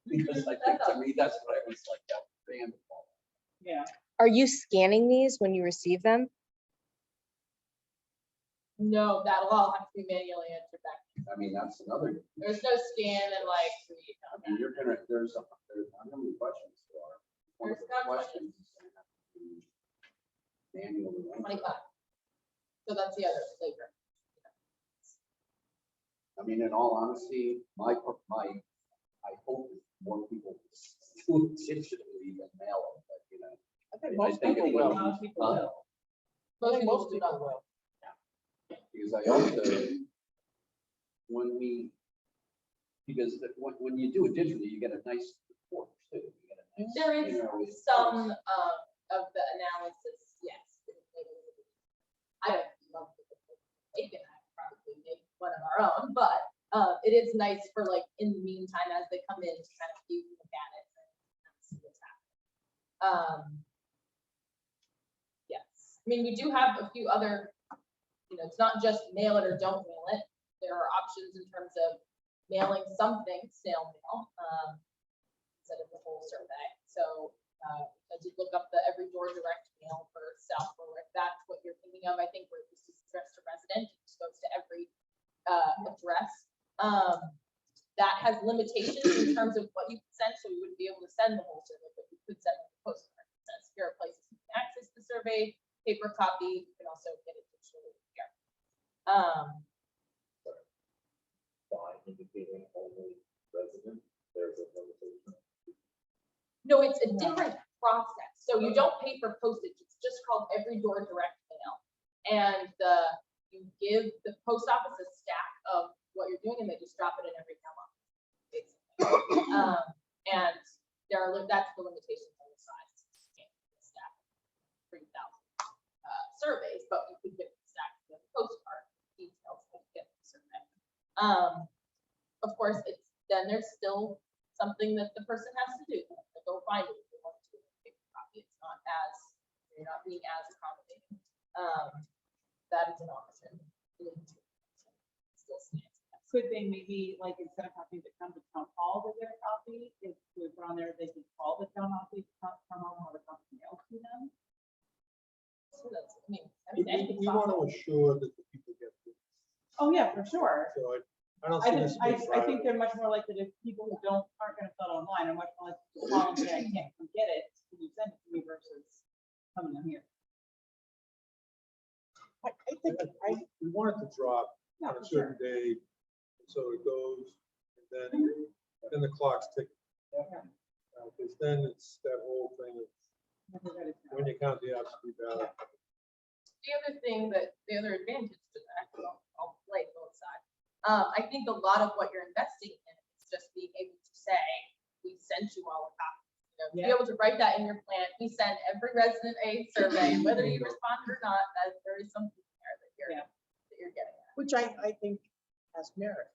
Because I think to me, that's what I was like, that band. Yeah. Are you scanning these when you receive them? No, that'll all have to be manually entered back. I mean, that's another, There's no scan and like, read, I mean, you're gonna, there's how many questions there are? One of There's the about questions is gonna have to be manually entered. 25. So that's the other flavor. I mean, in all honesty, I hope that more people do it digitally than mail them, but you know. I think I most think people it will. will. A lot of people Uh, will. I think most people will. Because I also, when we Because when you do it digitally, you get a nice report too. You get a nice, There you know, is some of the analysis, yes. I don't love the taken, I probably make one of our own, but it is nice for like in the meantime, as they come in to kind of view, look at it and see what's happening. Yes, I mean, we do have a few other, you know, it's not just mail it or don't mail it. There are options in terms of mailing something, snail mail, instead of the whole survey. So I did look up the every door direct mail for South Berwick. That's what you're thinking of. I think where this is addressed to resident, it just goes to every address. That has limitations in terms of what you can send, so we wouldn't be able to send the whole survey, but you could send a postcard. It says here are places you can access the survey, paper copy. You can also get it digitally here. By indicating only resident, there's a limitation. No, it's a different process. So you don't pay for postage. It's just called every door direct mail. And you give the post office a stack of what you're doing and they just drop it in every mailbox, basically. And that's the limitations on the size. You can't get a stack of 3,000 surveys, but you could get a stack of postcard details that you get the survey. Of course, then there's still something that the person has to do. Go find it if you want to paper copy. It's not as, you're not being as accommodating. That is an option. Still stands. Could they maybe, like, instead of having to come to town hall to get a copy, if we put on there, they can call the town office, town hall, or the company else to them? So that's, I mean, anything's We want to possible. assure that the people get this. Oh, yeah, for sure. So I don't I see just, this. I think they're much more likely to, people who aren't gonna fill it online are much more likely to call and say, I can't come get it, can you send it to me versus coming in here? I think, We want it to drop Yeah, on a for sure. certain day, so it goes, and then the clock's ticking. Because then it's that whole thing of when you count the absolute value. The other thing the other advantage to that, I'll play both sides. I think a lot of what you're investing in is just being able to say, we sent you all a copy. You know, to be able to write that in your plan, we send every resident a survey, whether you respond or not, that there is something there that you're getting at. which I think has merit.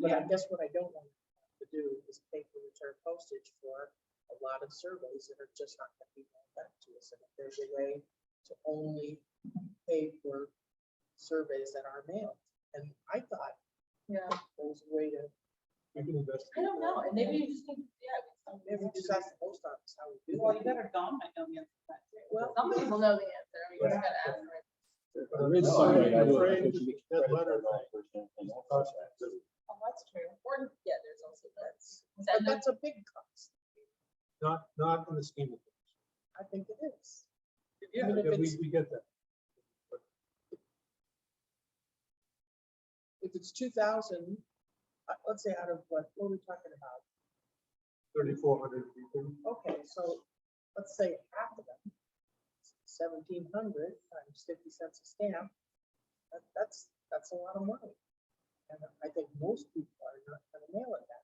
But I guess what I don't want to do is pay for return postage for a lot of surveys that are just not going to be mailed back to us. And if there's a way to only pay for surveys that are mailed, and I thought Yeah, there was a way to, We can invest. I don't know, and maybe you just think, maybe just ask the post office how we do Well, you it. better Dawn might know the answer to that too. Well, somebody will know the answer. I mean, you just gotta ask for it. There is No, something, I I'm mean, afraid, I think that letter thing. Oh, that's true. Or, yeah, there's also that. but Send them, that's a big cost. Not in the scheme of things. I think it is. Yeah, Even if yeah, it's- we get that. If it's 2,000, let's say out of what are we talking about? 3,400 people. Okay, so let's say half of them, 1,700 times 50 cents a stamp, that's a lot of money. And I think most people are not gonna mail it that.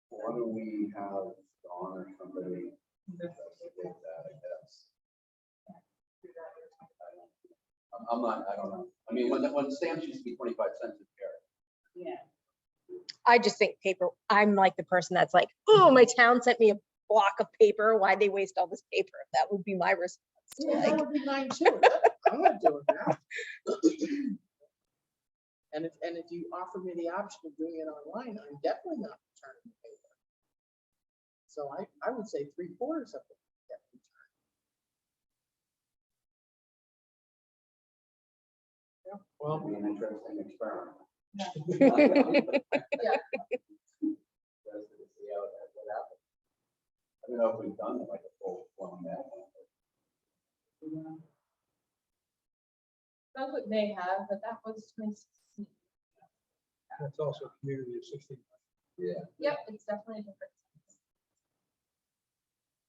Why don't we have Dawn or somebody investigate that, I guess. I'm not, I don't know. I mean, when stamps used to be 25 cents a pair. Yeah. I just think paper, I'm like the person that's like, oh, my town sent me a block of paper. Why'd they waste all this paper? That would be my response. to, Yeah, that like, would be mine too. I'm not doing that. And if you offer me the option of doing it online, I'm definitely not returning the paper. So I would say 3/4 of it get returned. Well, Be an interesting experiment. Yeah. Just to see how what happens. I don't know if we've done like a full blown mail. Brunswick may have, but that was 2016. that's also a community of 16. Yeah. Yep, it's definitely a different. size.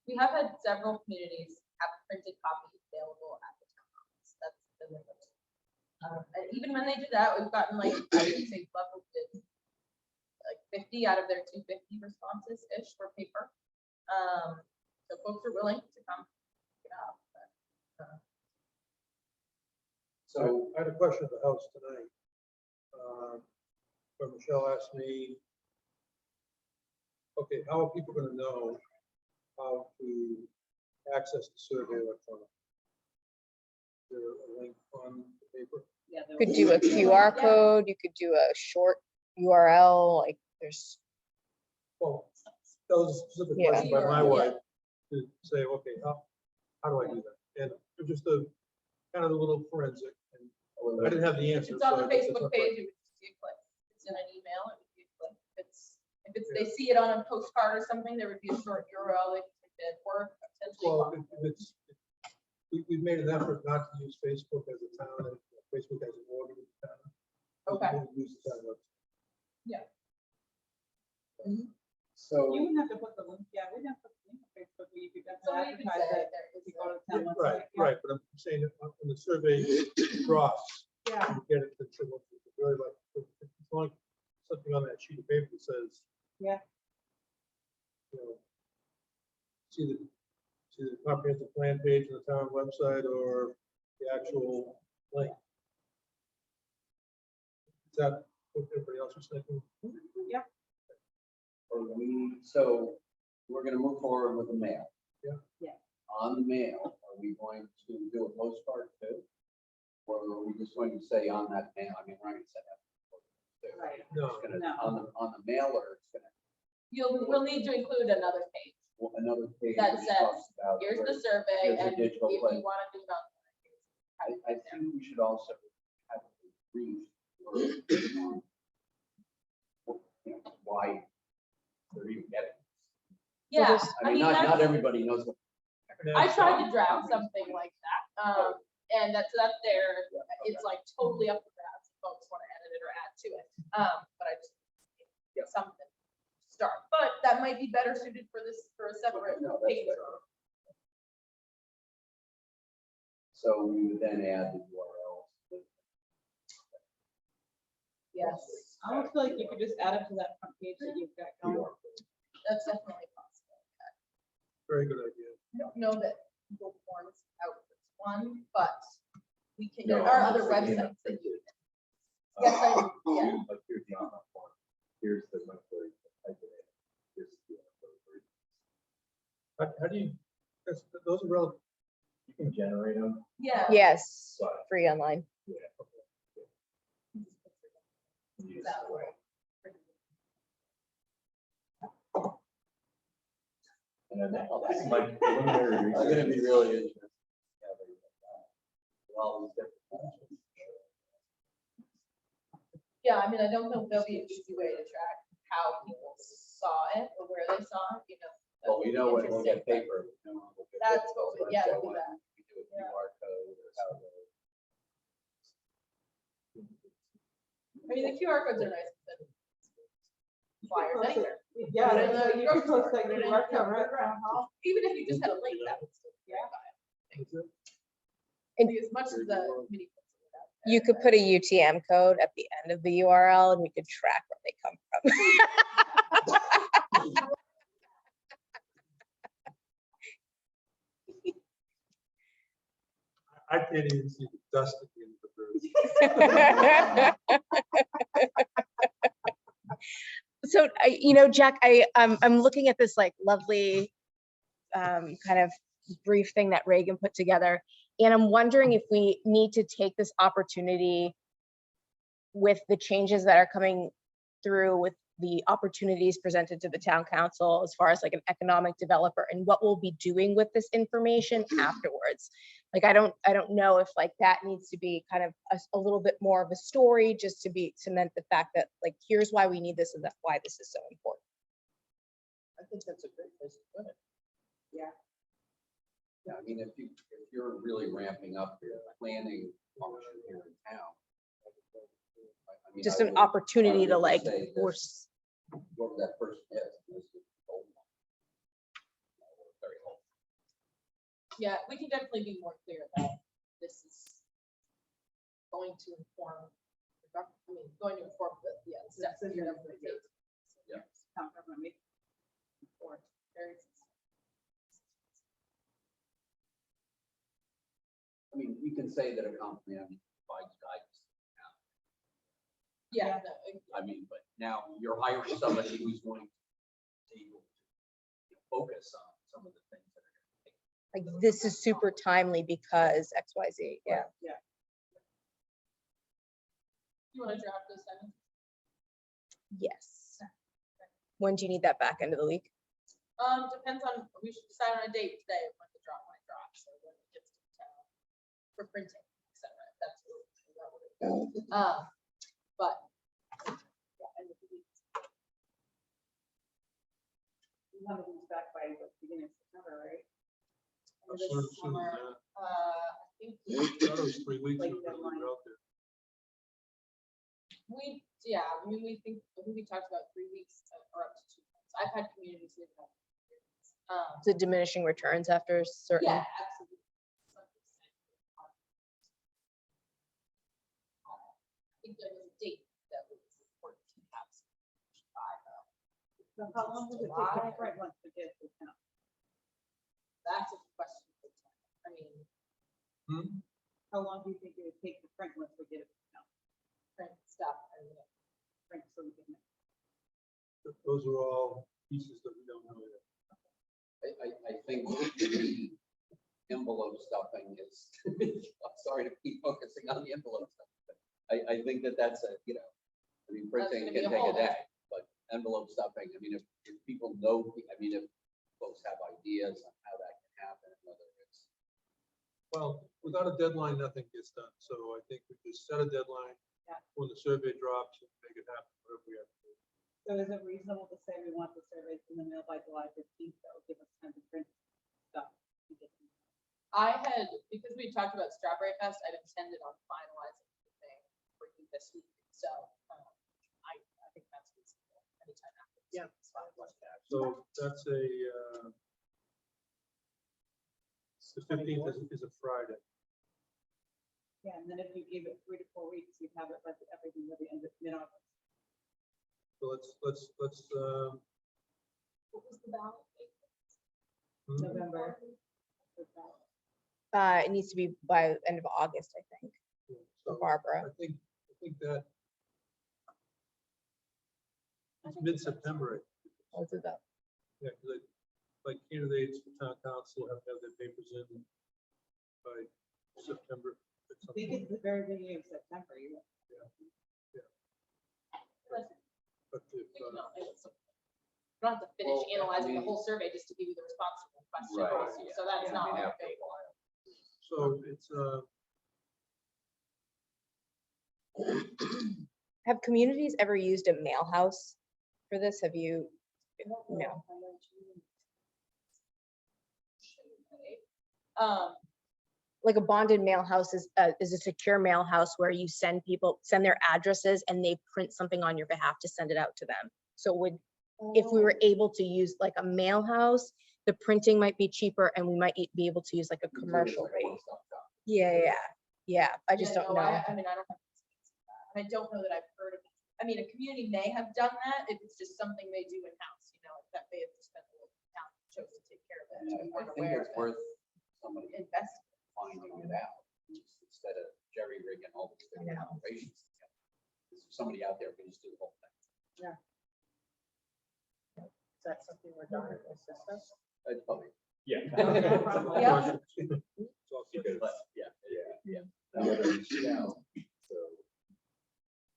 We have had several communities have printed copies available at the town office. That's the limit. And even when they do that, we've gotten like, I would say level did like 50 out of their 250 responses-ish for paper. So folks are willing to come. pick it up, but, So, I had a question at the house tonight. Where Michelle asked me, okay, how are people gonna know how to access the survey electronically? Is there a link on the paper? Yeah, there Could was- do a QR Yeah. code, you could do a short URL, like there's, Well, that was a specific Yeah. question by my Yeah. wife, to say, okay, how do I do that? And it was just a, kind of a little forensic, and I didn't have the If answer. it's on so the I guess that's Facebook not page, it would just be a click. If it's in an email, it would be a click. If it's, they see it on a postcard or something, there would be a short URL, they could type in, or potentially. Well, we've made an effort not to use Facebook as a town, and Facebook as an organ in the town. Okay. We use the town website. so, You wouldn't have to put the link, yeah, we didn't put the link on Facebook, but you could So definitely you could advertise say it there is if you a- go to the town website. Right, yeah. right, but I'm saying that when the survey drops, Yeah, you get it, to someone who's really like, it's like something on that sheet of paper that says. Yeah. You know, see the comprehensive plan page on the town website or the actual link. Is that what everybody else is thinking? so we're gonna move forward with the mail. Yeah. Yeah. On the mail, are we going to do a postcard too? Or are we just going to say on that mail, I mean, we're not gonna say that. right. No. It's gonna, No. on the mailer, it's gonna, We'll need to include another page. well, another page. That which says, talks about Here's where- the survey, here's the and if digital you plan. want to do that. I think we should also have a brief word on, you know, why they're even getting. Yeah, I mean, not that's- everybody knows what. I tried to draft something like that, and that's there, it's like totally up to grabs, if folks want to edit it or add to it, but I just get something to start, but that might be better suited for this, for a separate No, that's page. fair. So we would then add the URL. Yes, I almost feel like you could just add it to that front page that you've got going. that's definitely possible. Very good idea. I don't know that Google Forms out this one, but we can, No, there are other yeah. websites that use it. Yes, yeah. Like here's the online form, here's the link where you can type it in, here's the code. How do you, those are relevant. You can generate them. Yeah. yes, But, free online. yeah, okay. You just- That way. And then this is my preliminary I'm research. gonna be really interested. All these different functions. Yeah, I mean, I don't know if there'll be an easy way to track how people saw it or where they saw it, you know. Well, we know when we'll get Interesting. paper. we know when we'll get That's digital, what we- but yeah, so we'll do when that. we do a QR code or how to. I mean, the QR codes are nice. but Flyers Post it. anywhere. Yeah, Put it in the you could grocery post store, like put it the in work the cover at grocery town hall. Even if you just had a link, that would still be Yeah. fine. And- As much as the mini. puts it out there, You could put a UTM code at the end of the URL and we could track where they come from. I can't even see the dust at the end of the bird. So, Jack, I'm looking at this like lovely kind of brief thing that Reagan put together. And I'm wondering if we need to take this opportunity with the changes that are coming through with the opportunities presented to the town council as far as like an economic developer and what we'll be doing with this information afterwards. Like, I don't know if like that needs to be kind of a little bit more of a story just to be cement the fact that like, here's why we need this and that's why this is so important. I think that's a great place to put it. Yeah, I mean, if you're really ramping up your planning function here in town. I mean, Just I an would- opportunity I to would like say that force. Whoever that person is. This is the old one. Very old. Yeah, we can definitely be more clear that this is going to inform, going to inform the, yeah, the steps that you're going to take. Yeah. Town government meeting. Or Very- I mean, you can say that a comp plan provides guidance. Yeah, I mean, but now you're hiring somebody who's going to be able to focus on some of the things that are going to take. Like, this is super timely because X, Y, Z, yeah. you want to draft this then? Yes. When do you need that back end of the week? Depends on, we should decide on a date today when the drop, when it drops, or when it gets to town. For printing, et cetera, if that's what we're. But. Yeah, end of the week. we have these back by the beginning of September, right? End of Sooner this than summer, that. I think I thought it was 3 weeks. Like we were gonna leave it out there. yeah, I mean, I think we talked about 3 weeks or up to 2 months. I've had communities live up. to 3 weeks. The diminishing returns after certain, Yeah, absolutely. I think there was a date that was important to have. So how long does it take the front ones to get to town? That's a question. For Tim. I mean, How long do you think it would take the front ones to get it to town? print stuff and Print so we can. Those are all pieces that we don't know yet. I think the envelope stuffing is, I'm sorry to keep focusing on the envelope stuff. But I think that's a, I mean, printing gonna be can a take a whole- day, but envelope stuffing, I mean, if people know, I mean, if folks have ideas on how that can happen, whether it's. Well, without a deadline, nothing gets done. So I think we just set a deadline. Yeah. When the survey drops, and make it happen, whatever we have to do. So is it reasonable to say we want the surveys in the mail by July 15th? That will give us time to print stuff. to get them. I had, because we talked about Strawberry Fest, I'd intended on finalizing the thing for you this week. So I think that's reasonable anytime after. this Yeah. week is fine. So that's the 15th is a Friday. Yeah, and then if you gave it 3 to 4 weeks, you'd have it by everything by the end of mid-August. So let's, What was the ballot date? November. it needs to be by end of August, I think, for so Barbara. I think that it's mid-September. I'll do that. Yeah, because like candidates for town council have to have their papers in by September. I think it's the very beginning of September. But if, You don't have to finish Well, I analyzing the mean- whole survey just to give you the response to one question. Right, So that's I not. mean, like after a a- while. so it's, Have communities ever used a mail house for this? Have you? No. Like a bonded mail house is a secure mail house where you send their addresses and they print something on your behalf to send it out to them. So if we were able to use like a mail house, the printing might be cheaper and we might be able to use like a commercial rate. Yeah. I just Yeah, don't no, know. I mean, I don't have. experience with that. And I don't know that I've heard of it. I mean, a community may have done that if it's just something they do in-house, that they have just spent the local town chose to take care of it. I We weren't think aware it's of worth it. somebody Invest. finding it out, just instead of jerry rigging all these different know. operations. together. There's somebody out there who can just do the whole thing. Is that something we're done in this system? It's probably. Yeah. Yeah. So I'll keep it. But, yeah. So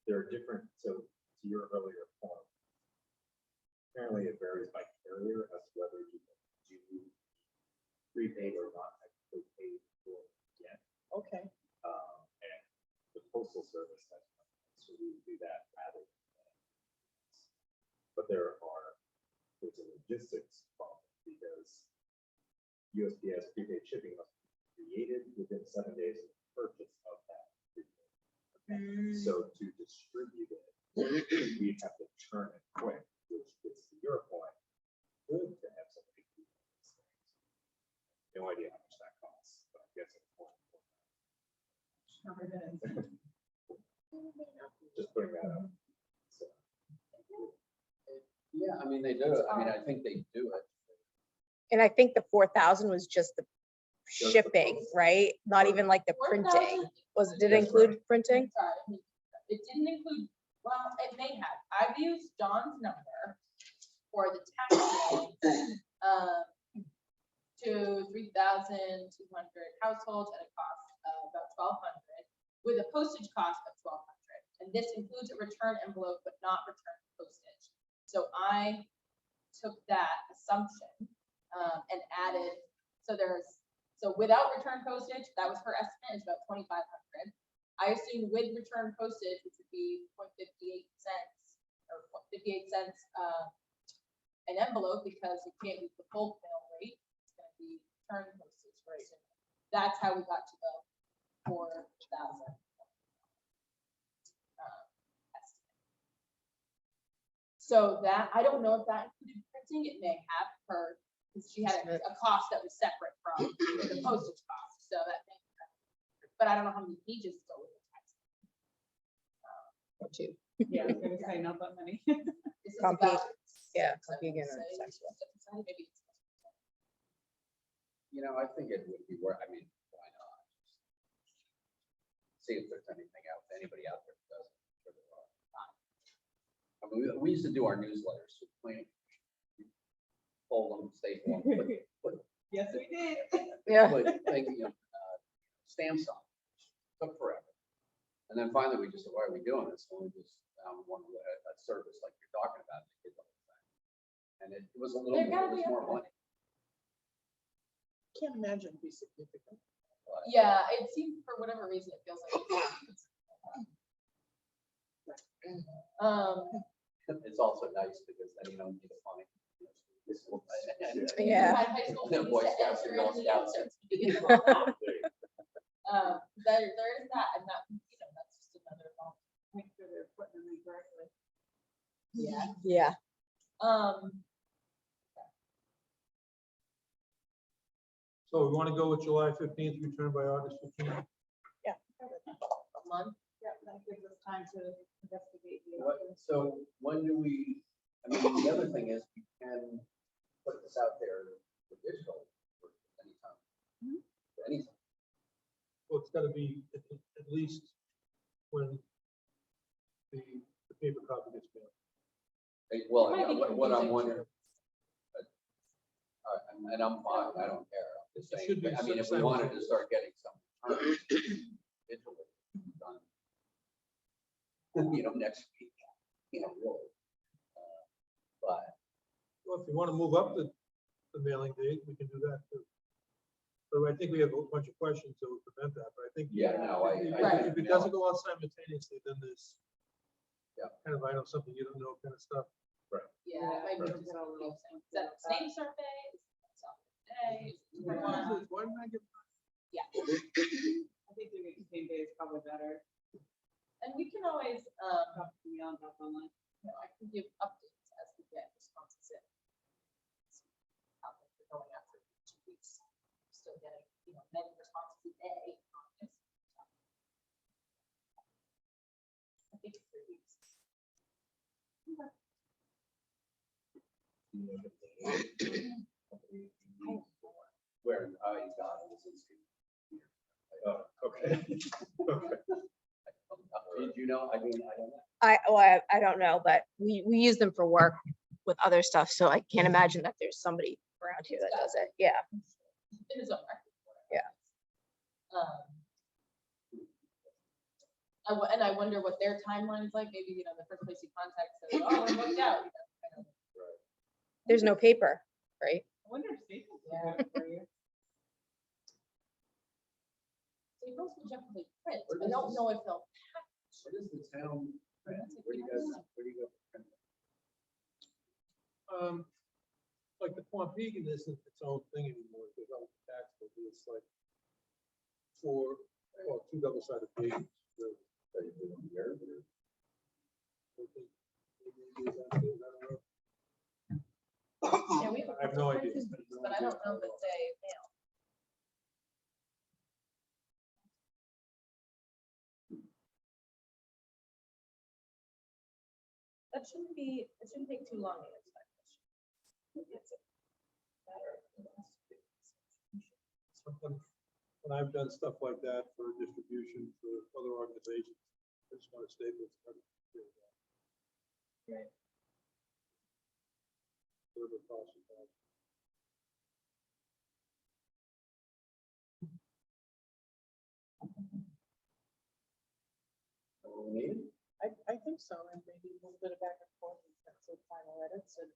there are different, so to your earlier point, apparently it varies by carrier as to whether you can do prepaid or not actually paid for yet. Okay. And the postal service has, so we do that rather than. But there's a logistics problem because USPS prepaid shipping must be created within 7 days of the purchase of that prepaid. So to distribute it, we have to turn it quick, which gets to your point, good to have somebody do these things. No idea how much that costs, but I guess it's more. Just putting that up. So, Yeah, I mean, they do it. I mean, I think they do it. And I think the 4,000 was just the Just the shipping, post. right? Not even like the 4,000 printing. Did it That's include printing? Sorry, it didn't include, well, it may have. I've used John's number for the tax billing, to 3,200 households at a cost of about 1,200, with a postage cost of 1,200. And this includes a return envelope, but not return postage. So I took that assumption, and added, so without return postage, that was her estimate, is about 2,500. I assumed with return postage, which would be 0.58 cents, or 58 cents, an envelope, because you can't use the bulk mail rate, it's gonna be return postage rate. That's how we got to the 4,000. Estimate. So that, I don't know if that included printing, it may have her, because she had a cost that was separate from the postage cost, so that may. But I don't know how many pages go with the text. Or two. Yeah, I was gonna say not that many. This is Compy- about- yeah, so I compy would again or say text one. maybe it's- You know, I think it would be worth, I mean, why not? See if there's anything out, anybody out there who does it. Sure there are. I mean, we used to do our newsletters, so plain. Fold them, staple them, put Yes, we did. Yeah. stamps on. It. Took forever. And then finally, we just said, why are we doing this? And we just want a service like you're talking about. to get the whole thing. And it was a little, They're more- gotta it was be more up there. money. Can't imagine it'd be significant. but- Yeah, it seems, for whatever reason, it feels like. It's also nice because then you don't need to find. Yeah. My high school The used Boy to Scouts enter and Girl in the Scouts. inserts to begin with. There is that, and that, that's just another one. Make sure they're putting them in correctly. Yeah. Yeah. So we want to go with July 15th, return by August 15th. A month. Yeah, that gives us time to investigate. the What, others. so when do we, I mean, the other thing is we can put this out there for digital for anytime. For anytime. Well, it's got to be at least when the paper copy gets mailed. Well, It might be what I'm confusing. wondering. And I'm fine, I don't care, I'm just It saying, should be I mean, if we some- wanted to start getting some returns digitally done. Next week, really. But, Well, if you want to move up the mailing date, we can do that too. So I think we have a bunch of questions that would prevent that, but I think. Yeah, no, I- I If it doesn't go out simultaneously, then there's. Yeah. Kind of, I know something you don't know kind of stuff. Yeah, it might be Right. just a little thing. Is that the same survey? Is that something today? Is it different one? Why didn't I get? Yeah, I think doing it the same day is probably better. and we can always, Talk to me on that online. I can give updates as we get responses in. How things are going after 2 weeks. Still getting, many responses a day on this. I think it's 3 weeks. where, I got it, this is. Oh, okay. Did you know, I mean, I don't know. I don't know, but we use them for work with other stuff, so I can't imagine that there's somebody around here that does it. Yeah. It is on record. Yeah. And I wonder what their timeline is like, maybe, the first place you contact says, oh, we're booked out. Kind of. There's no paper, right? I wonder if Staples will Yeah. do it for you. They mostly definitely print, Where I does don't this- know if they'll. What is the town, where do you guys, where do you go? Like the Quantigan isn't its own thing anymore, because all the tax, it's like two double-sided pages. really. That you do on here, or- I think maybe it is out there, I don't know. Yeah, we I have no idea. But I don't know that they mail. That shouldn't be, it shouldn't take too long to answer that question. It's a matter of- Something, when I've done stuff like that for distribution for other organizations, I just want to stay with. Right. Whatever costs involved. I think so, and maybe a little bit of back and forth in terms of final edits, and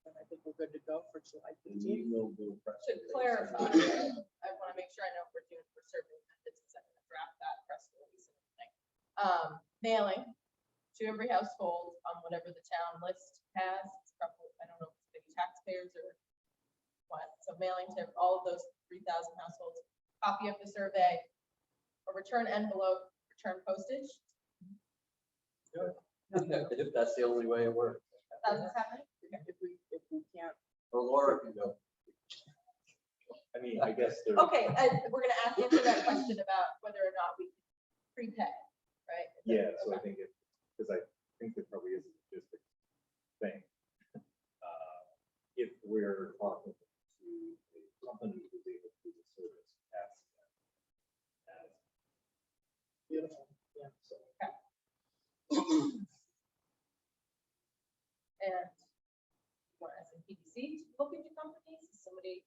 I think we're good to go for July And 15th. we will do a press To release. clarify, I want to make sure I know what we're doing for survey methods, because I'm gonna draft that press release and everything. Mailing to every household on whatever the town list has, it's probably, I don't know, if it's maybe taxpayers or what, so mailing to all of those 3,000 households, copy of the survey, a return envelope, return postage, If that's the only way it works. that's what's happening. If we can't, Or Laura can go. I mean, I guess there. Okay, we're gonna answer that question about whether or not we can prepay, right? Is that- Yeah, so I okay. think because I think there probably is a logistics thing. If we're talking to a company who's able to do the service, that's. beautiful, yeah. So. And what, as in PDC, look into companies, is somebody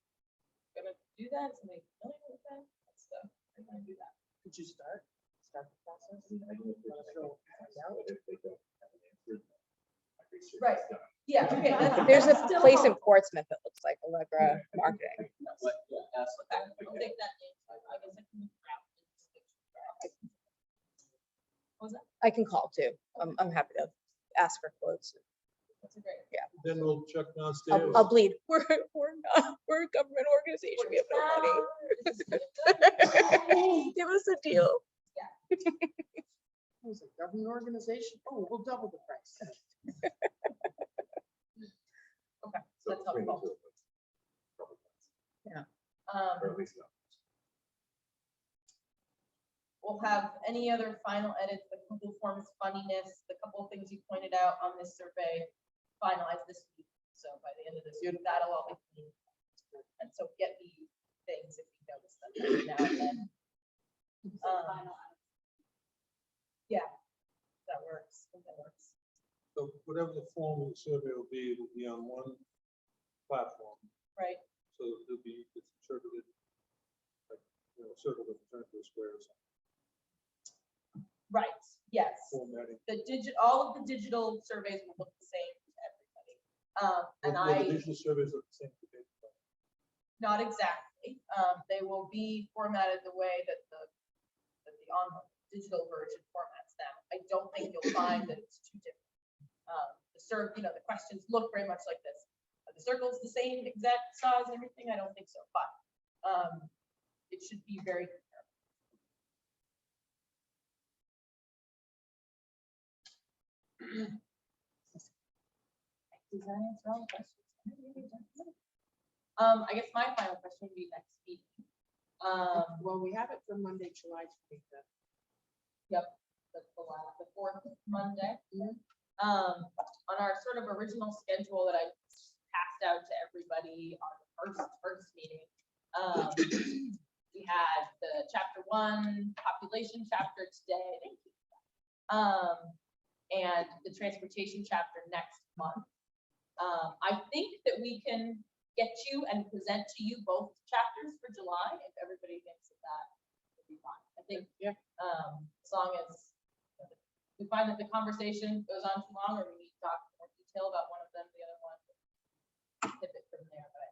gonna do that, is somebody familiar with that? What's the, they're gonna do that? Could you start the process? I don't know if they just don't ask, but if they don't have an answer, my research is Right. done. Yeah, okay, that's. There's a still place in help. Portsmouth that looks like Allegra Marketing. Ask Okay, I'll take that name, I guess I can grab it. What was that? I can call too. I'm happy to ask for quotes. That's a great. Then we'll check downstairs. I'll bleed. We're not, we're a government organization. We have no money. Give us a deal. It was a government organization, oh, we'll double the price. So That's bring it helpful. to a couple months, Um, or at least not. we'll have any other final edits, the Google Forms funniness, the couple of things you pointed out on this survey finalized this week. So by the end of this week, that'll all be clean. And so get the things if you notice them every now and then. Yeah, that works. I think that works. So whatever the form of the survey will be, it'll be on one platform, Right, so it'll be distributed. Like, circle with return to a square or something, right, yes. formatting. All of the digital surveys will look the same to everybody. And Will the I, visual surveys look the same to me? not exactly, they will be formatted the way that the digital version formats them. I don't think you'll find that it's too different. The questions look very much like this. Are the circles the same exact size and everything? I don't think so, but it should be very comparable. Does that answer all the questions? I guess my final question would be next week. Well, we have it for Monday, July 25th. That's the last, the fourth Monday. On our sort of original schedule that I passed out to everybody on the first meeting, we had the chapter 1 population chapter today. Thank you. And the transportation chapter next month. I think that we can get you and present to you both chapters for July, if everybody thinks that would be fine. I think, Yeah. as long as we find that the conversation goes on too long, or we need to talk more detail about one of them, the other one, pivot from there, but.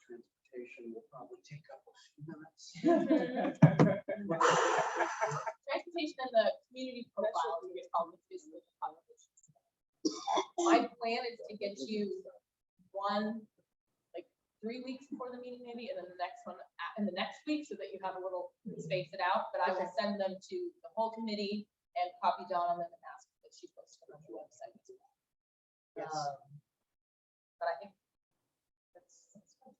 Transportation will probably take up a few minutes. Transportation and the community profile, we get called, which is the population. My plan is to get you one, like 3 weeks before the meeting maybe, and then the next one in the next week, so that you have a little space it out, but I will send them to the whole committee and copy Dawn on them and ask that she posts them on the website as well. Yes. But I think that's fine.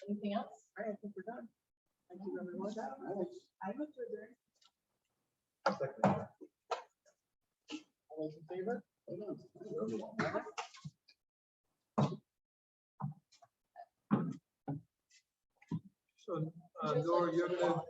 Anything else? right, I think we're done. Thank you, everyone. I looked for there. All those in favor? So, Nora, you're gonna